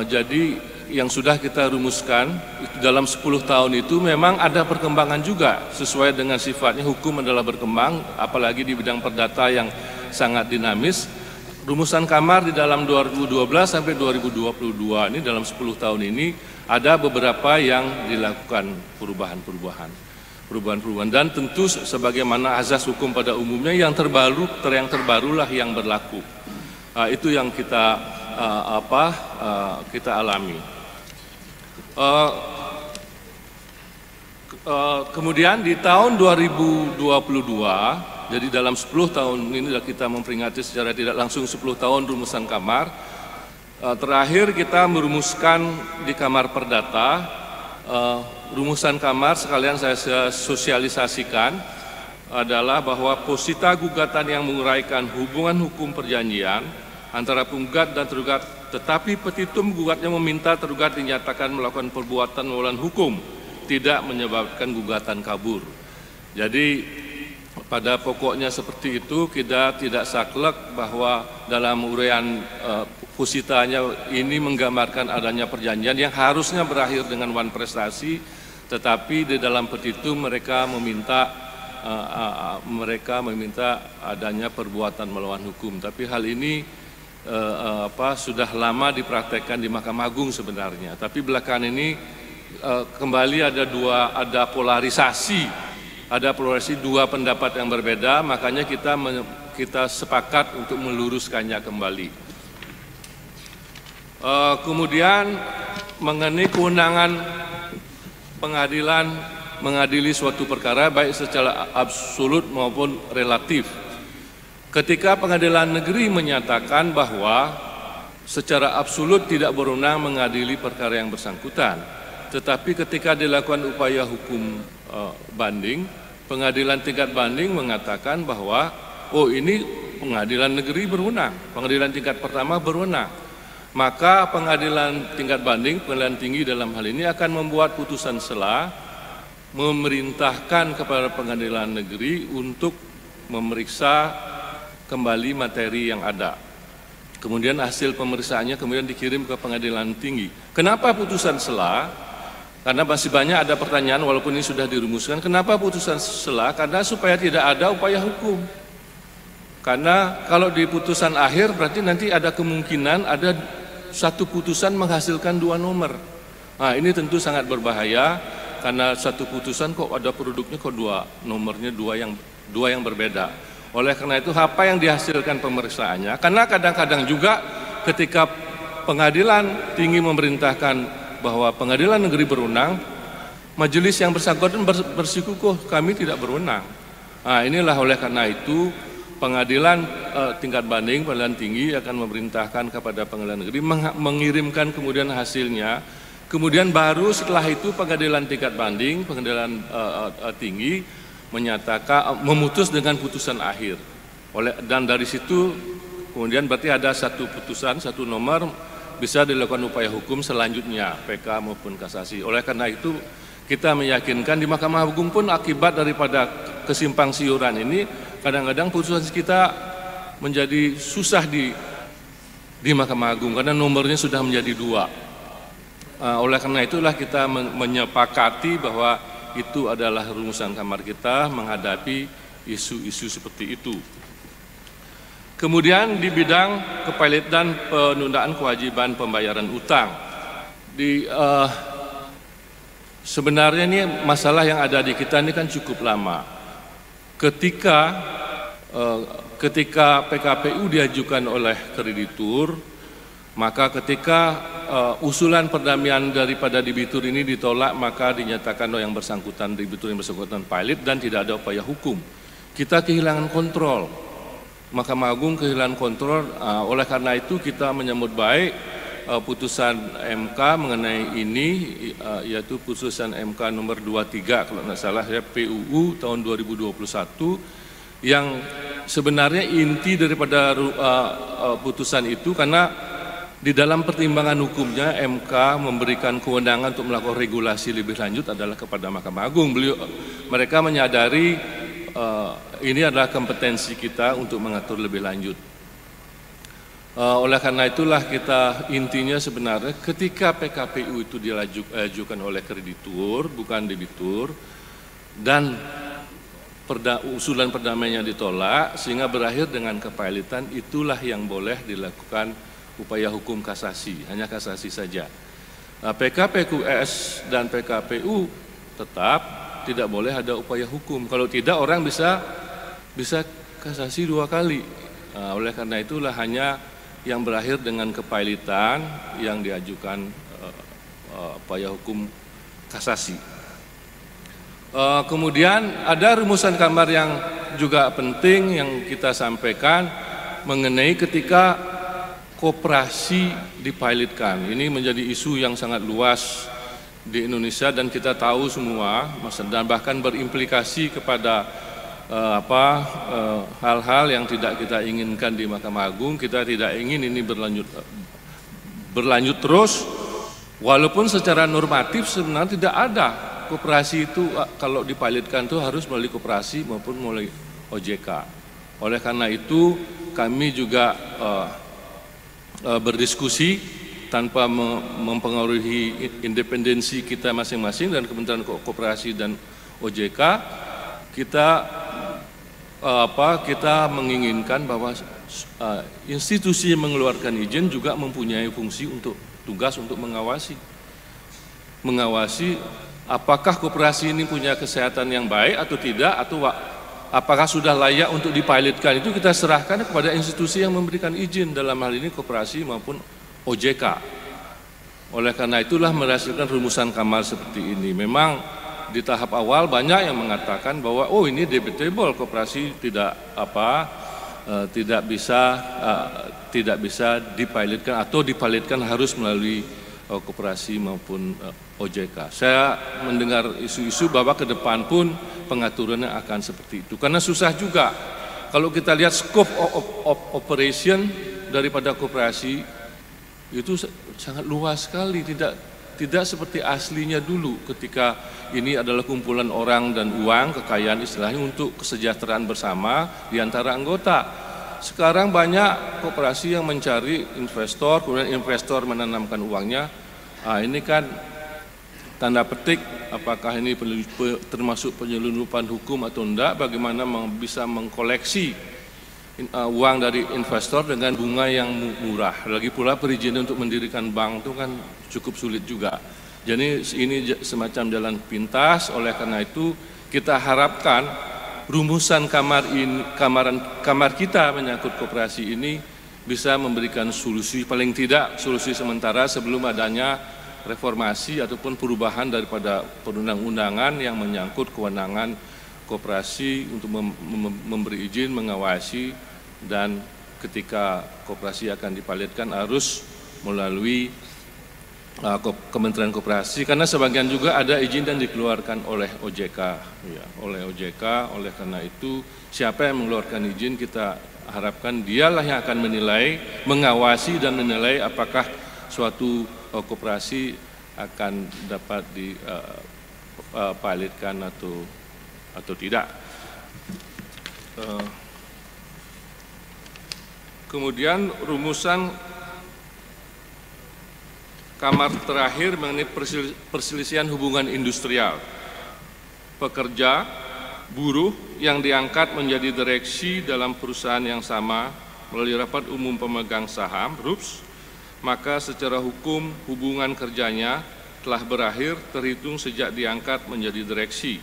jadi yang sudah kita rumuskan dalam 10 tahun itu memang ada perkembangan juga sesuai dengan sifatnya hukum adalah berkembang, apalagi di bidang perdata yang sangat dinamis. Rumusan kamar di dalam 2012 sampai 2022 ini dalam 10 tahun ini ada beberapa yang dilakukan perubahan-perubahan dan tentu sebagaimana azas hukum pada umumnya yang terbarulah yang berlaku. Itu yang kita kita alami. Kemudian di tahun 2022, jadi dalam 10 tahun ini kita memperingati secara tidak langsung 10 tahun rumusan kamar. Terakhir kita merumuskan di kamar perdata, rumusan kamar sekalian saya sosialisasikan adalah bahwa posita gugatan yang menguraikan hubungan hukum perjanjian antara penggugat dan tergugat, tetapi petitum gugatnya meminta tergugat dinyatakan melakukan perbuatan melawan hukum, tidak menyebabkan gugatan kabur. Jadi pada pokoknya seperti itu, kita tidak saklek bahwa dalam uraian positanya ini menggambarkan adanya perjanjian yang harusnya berakhir dengan wan prestasi, tetapi di dalam petitum mereka meminta adanya perbuatan melawan hukum. Tapi hal ini sudah lama dipraktekkan di Mahkamah Agung sebenarnya. Tapi belakangan ini kembali ada polarisasi dua pendapat yang berbeda, makanya kita sepakat untuk meluruskannya kembali. Kemudian mengenai kewenangan pengadilan mengadili suatu perkara baik secara absolut maupun relatif. Ketika pengadilan negeri menyatakan bahwa secara absolut tidak berwenang mengadili perkara yang bersangkutan, tetapi ketika dilakukan upaya hukum banding, pengadilan tingkat banding mengatakan bahwa ini pengadilan negeri berwenang, pengadilan tingkat pertama berwenang. Maka pengadilan tingkat banding, pengadilan tinggi dalam hal ini akan membuat putusan sela, memerintahkan kepada pengadilan negeri untuk memeriksa kembali materi yang ada. Kemudian hasil pemeriksaannya kemudian dikirim ke pengadilan tinggi. Kenapa putusan sela? Karena masih banyak ada pertanyaan walaupun ini sudah dirumuskan, kenapa putusan sela? Karena supaya tidak ada upaya hukum. Karena kalau di putusan akhir berarti nanti ada kemungkinan ada satu putusan menghasilkan dua nomor. Nah, ini tentu sangat berbahaya karena satu putusan kok ada produknya kok dua nomornya dua yang berbeda. Oleh karena itu apa yang dihasilkan pemeriksaannya? Karena kadang-kadang juga ketika pengadilan tinggi memerintahkan bahwa pengadilan negeri berwenang, majelis yang bersangkutan bersikukuh kami tidak berwenang. Nah, inilah oleh karena itu pengadilan tingkat banding, pengadilan tinggi akan memerintahkan kepada pengadilan negeri mengirimkan kemudian hasilnya. Kemudian baru setelah itu pengadilan tingkat banding, pengadilan tinggi menyatakan memutus dengan putusan akhir. Dan dari situ kemudian berarti ada satu putusan, satu nomor bisa dilakukan upaya hukum selanjutnya, PK maupun kasasi. Oleh karena itu kita meyakinkan di Mahkamah Agung pun akibat daripada kesimpang siuran ini kadang-kadang putusan kita menjadi susah di Mahkamah Agung karena nomornya sudah menjadi dua. Oleh karena itulah kita menyepakati bahwa itu adalah rumusan kamar kita menghadapi isu-isu seperti itu. Kemudian di bidang kepilot dan penundaan kewajiban pembayaran utang. Sebenarnya ini masalah yang ada di kita ini kan cukup lama. Ketika PKPU diajukan oleh kreditur, maka ketika usulan perdamaian daripada debitur ini ditolak, maka dinyatakan yang bersangkutan, debitur yang bersangkutan pilot dan tidak ada upaya hukum. Kita kehilangan kontrol. Mahkamah Agung kehilangan kontrol, oleh karena itu kita menyambut baik putusan MK mengenai ini, yaitu putusan MK nomor 23 kalau tidak salah ya, PUU tahun 2021, yang sebenarnya inti daripada putusan itu karena di dalam pertimbangan hukumnya MK memberikan kewenangan untuk melakukan regulasi lebih lanjut adalah kepada Mahkamah Agung. Mereka menyadari ini adalah kompetensi kita untuk mengatur lebih lanjut. Oleh karena itulah kita intinya sebenarnya ketika PKPU itu diajukan oleh kreditur bukan debitur dan usulan perdamaiannya ditolak sehingga berakhir dengan kepailitan, itulah yang boleh dilakukan upaya hukum kasasi, hanya kasasi saja. PKPQS dan PKPU tetap tidak boleh ada upaya hukum. Kalau tidak orang bisa kasasi dua kali. Oleh karena itulah hanya yang berakhir dengan kepailitan yang diajukan upaya hukum kasasi. Kemudian ada rumusan kamar yang juga penting yang kita sampaikan mengenai ketika koperasi dipilotkan. Ini menjadi isu yang sangat luas di Indonesia dan kita tahu semua, dan bahkan berimplikasi kepada hal-hal yang tidak kita inginkan di Mahkamah Agung. Kita tidak ingin ini berlanjut terus, walaupun secara normatif sebenarnya tidak ada koperasi itu kalau dipilotkan itu harus melalui koperasi maupun melalui OJK. Oleh karena itu kami juga berdiskusi tanpa mempengaruhi independensi kita masing-masing dan Kementerian Koperasi dan OJK, kita menginginkan bahwa institusi yang mengeluarkan izin juga mempunyai fungsi tugas untuk mengawasi apakah koperasi ini punya kesehatan yang baik atau tidak, atau apakah sudah layak untuk dipilotkan. Itu kita serahkan kepada institusi yang memberikan izin, dalam hal ini koperasi maupun OJK. Oleh karena itulah menghasilkan rumusan kamar seperti ini. Memang di tahap awal banyak yang mengatakan bahwa ini debatable, koperasi tidak bisa dipilotkan atau dipilotkan harus melalui koperasi maupun OJK. Saya mendengar isu-isu bahwa ke depan pun pengaturannya akan seperti itu. Karena susah juga kalau kita lihat scope of operation daripada koperasi itu sangat luas sekali, tidak seperti aslinya dulu ketika ini adalah kumpulan orang dan uang, kekayaan istilahnya untuk kesejahteraan bersama di antara anggota. Sekarang banyak koperasi yang mencari investor, kemudian investor menanamkan uangnya. Ini kan tanda petik apakah ini termasuk penyelundupan hukum atau enggak, bagaimana bisa mengkoleksi uang dari investor dengan bunga yang murah. Lagi pula perizinan untuk mendirikan bank itu kan cukup sulit juga. Jadi ini semacam jalan pintas, oleh karena itu kita harapkan rumusan kamar kita menyangkut koperasi ini bisa memberikan solusi, paling tidak solusi sementara sebelum adanya reformasi ataupun perubahan daripada perundang-undangan yang menyangkut kewenangan koperasi untuk memberi izin, mengawasi, dan ketika koperasi akan dipilotkan harus melalui Kementerian Koperasi, karena sebagian juga ada izin yang dikeluarkan oleh OJK, ya, oleh karena itu siapa yang mengeluarkan izin kita harapkan dialah yang akan menilai, mengawasi dan menilai apakah suatu koperasi akan dapat dipilotkan atau tidak. Kemudian rumusan kamar terakhir mengenai perselisihan hubungan industrial. Pekerja, buruh yang diangkat menjadi direksi dalam perusahaan yang sama melalui rapat umum pemegang saham (RUPS), maka secara hukum hubungan kerjanya telah berakhir terhitung sejak diangkat menjadi direksi,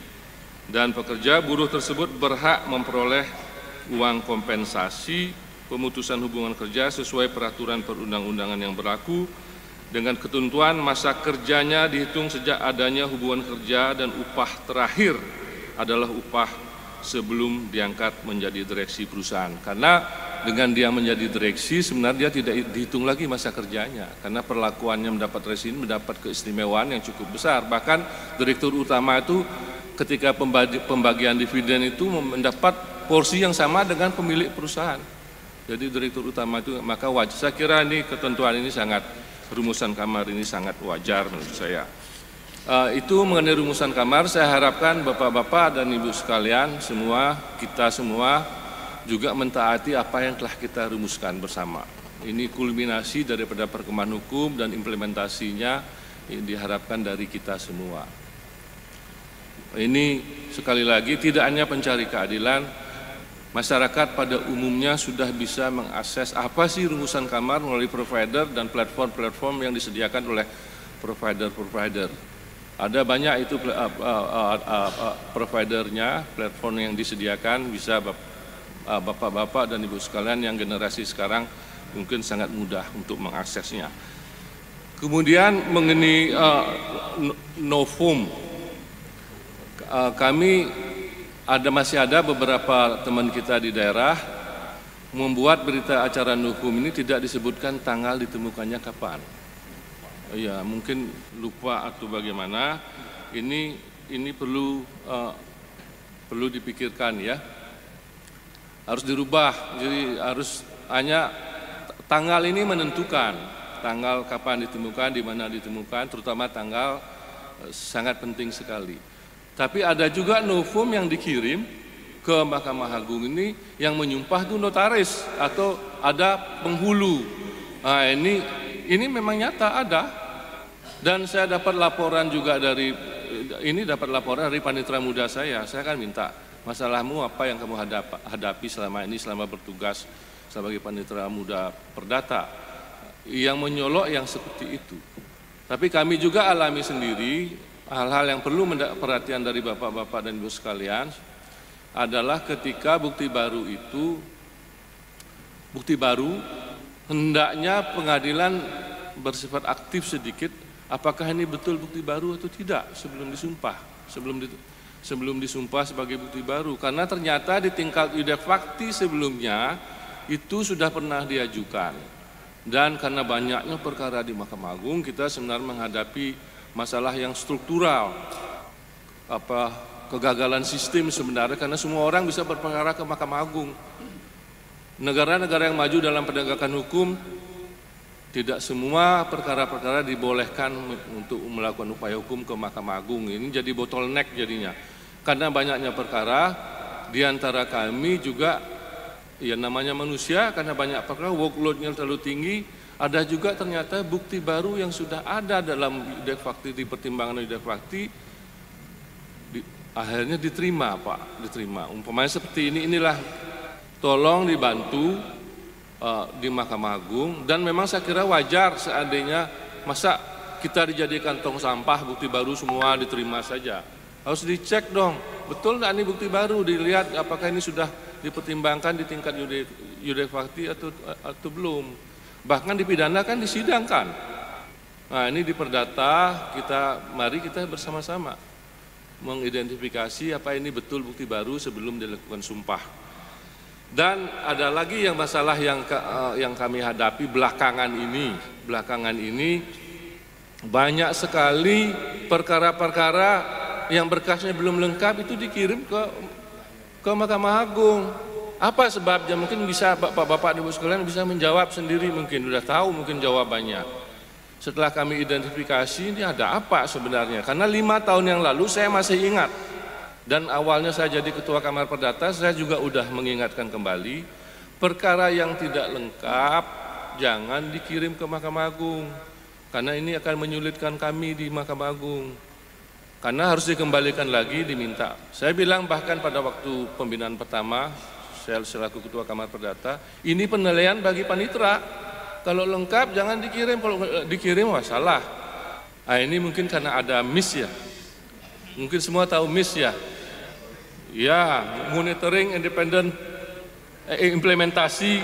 dan pekerja buruh tersebut berhak memperoleh uang kompensasi pemutusan hubungan kerja sesuai peraturan perundang-undangan yang berlaku, dengan ketentuan masa kerjanya dihitung sejak adanya hubungan kerja dan upah terakhir adalah upah sebelum diangkat menjadi direksi perusahaan. Karena dengan dia menjadi direksi sebenarnya dia tidak dihitung lagi masa kerjanya, karena perlakuannya mendapat resin, mendapat keistimewaan yang cukup besar. Bahkan direktur utama itu ketika pembagian dividen itu mendapat porsi yang sama dengan pemilik perusahaan. Jadi direktur utama itu, maka saya kira ini ketentuan ini rumusan kamar ini sangat wajar menurut saya. Itu mengenai rumusan kamar, saya harapkan Bapak-Bapak dan Ibu sekalian semua, kita semua juga mentaati apa yang telah kita rumuskan bersama. Ini kulminasi daripada perkembangan hukum dan implementasinya diharapkan dari kita semua. Ini sekali lagi tidak hanya pencari keadilan, masyarakat pada umumnya sudah bisa mengakses apa sih rumusan kamar melalui provider dan platform-platform yang disediakan oleh provider-provider. Ada banyak itu providernya, platform yang disediakan, bisa Bapak-Bapak dan Ibu sekalian yang generasi sekarang mungkin sangat mudah untuk mengaksesnya. Kemudian mengenai Novum, kami masih ada beberapa teman kita di daerah membuat berita acara Novum ini tidak disebutkan tanggal ditemukannya kapan. Ya, mungkin lupa atau bagaimana. Ini perlu dipikirkan ya. Harus dirubah. Jadi harus hanya tanggal ini menentukan tanggal kapan ditemukan, di mana ditemukan, terutama tanggal sangat penting sekali. Tapi ada juga Novum yang dikirim ke Mahkamah Agung ini yang menyumpah itu notaris atau ada penghulu. Nah, ini memang nyata ada. Dan saya dapat laporan juga dari panitera muda saya. Saya kan minta, masalahmu apa yang kamu hadapi selama ini selama bertugas sebagai panitera muda perdata, yang menyolok yang seperti itu. Tapi kami juga alami sendiri hal-hal yang perlu perhatian dari Bapak-Bapak dan Ibu sekalian adalah ketika bukti baru hendaknya pengadilan bersifat aktif sedikit, apakah ini betul bukti baru atau tidak sebelum disumpah, sebelum disumpah sebagai bukti baru, karena ternyata di tingkat yuda fakti sebelumnya itu sudah pernah diajukan, dan karena banyaknya perkara di Mahkamah Agung kita sebenarnya menghadapi masalah yang struktural, kegagalan sistem sebenarnya, karena semua orang bisa berperkara ke Mahkamah Agung. Negara-negara yang maju dalam penegakan hukum tidak semua perkara-perkara dibolehkan untuk melakukan upaya hukum ke Mahkamah Agung. Ini jadi bottleneck jadinya, karena banyaknya perkara. Di antara kami juga ya namanya manusia, karena banyak perkara workload-nya terlalu tinggi, ada juga ternyata bukti baru yang sudah ada dalam yudek fakti, di pertimbangan yudek fakti, akhirnya diterima Pak, diterima. Umpamanya seperti ini, inilah tolong dibantu di Mahkamah Agung, dan memang saya kira wajar seandainya masa kita dijadikan tong sampah, bukti baru semua diterima saja. Harus dicek dong, betul nggak ini bukti baru, dilihat apakah ini sudah dipertimbangkan di tingkat yudek fakti atau belum. Bahkan dipidana kan disidangkan. Nah ini di perdata mari kita bersama-sama mengidentifikasi apa ini betul bukti baru sebelum dilakukan sumpah. Dan ada lagi yang masalah yang kami hadapi belakangan ini banyak sekali perkara-perkara yang berkasnya belum lengkap itu dikirim ke Mahkamah Agung. Apa sebabnya? Mungkin bisa Bapak-bapak Ibu sekalian bisa menjawab sendiri, mungkin sudah tahu mungkin jawabannya. Setelah kami identifikasi ini ada apa sebenarnya? Karena 5 tahun yang lalu saya masih ingat, dan awalnya saya jadi Ketua Kamar Perdata, saya juga udah mengingatkan kembali, perkara yang tidak lengkap jangan dikirim ke Mahkamah Agung, karena ini akan menyulitkan kami di Mahkamah Agung. Karena harus dikembalikan lagi, diminta. Saya bilang bahkan pada waktu pembinaan pertama, saya selaku Ketua Kamar Perdata, ini penilaian bagi panitera. Kalau lengkap jangan dikirim, kalau dikirim masalah. Nah ini mungkin karena ada miss ya. Mungkin semua tahu miss ya. Ya, monitoring independent implementasi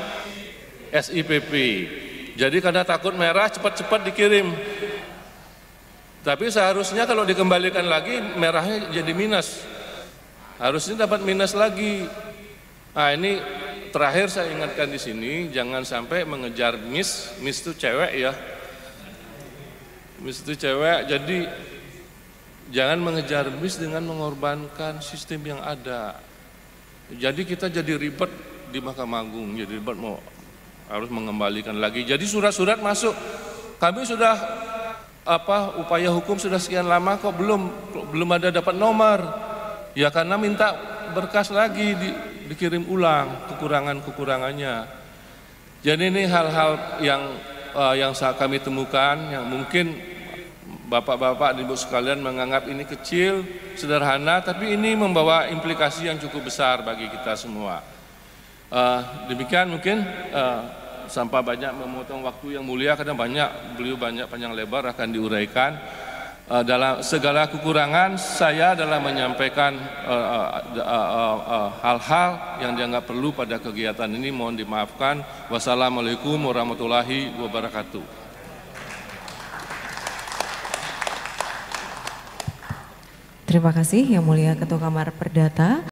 SIPP. Jadi karena takut merah cepat-cepat dikirim. Tapi seharusnya kalau dikembalikan lagi merahnya jadi minus. Harusnya dapat minus lagi. Nah ini terakhir saya ingatkan di sini, jangan sampai mengejar miss itu cewek ya. Miss itu cewek, jadi jangan mengejar miss dengan mengorbankan sistem yang ada. Jadi kita jadi ribet di Mahkamah Agung, jadi ribet harus mengembalikan lagi. Jadi surat-surat masuk, kami sudah upaya hukum sudah sekian lama kok belum ada dapat nomor. Ya karena minta berkas lagi dikirim ulang kekurangannya. Jadi ini hal-hal yang kami temukan yang mungkin Bapak-bapak dan Ibu sekalian menganggap ini kecil, sederhana, tapi ini membawa implikasi yang cukup besar bagi kita semua. Demikian mungkin tanpa banyak memotong waktu yang mulia karena beliau banyak panjang lebar akan diuraikan. Dalam segala kekurangan saya adalah menyampaikan hal-hal yang dianggap perlu pada kegiatan ini, mohon dimaafkan. Wassalamualaikum warahmatullahi wabarakatuh. Terima kasih Yang Mulia Ketua Kamar Perdata.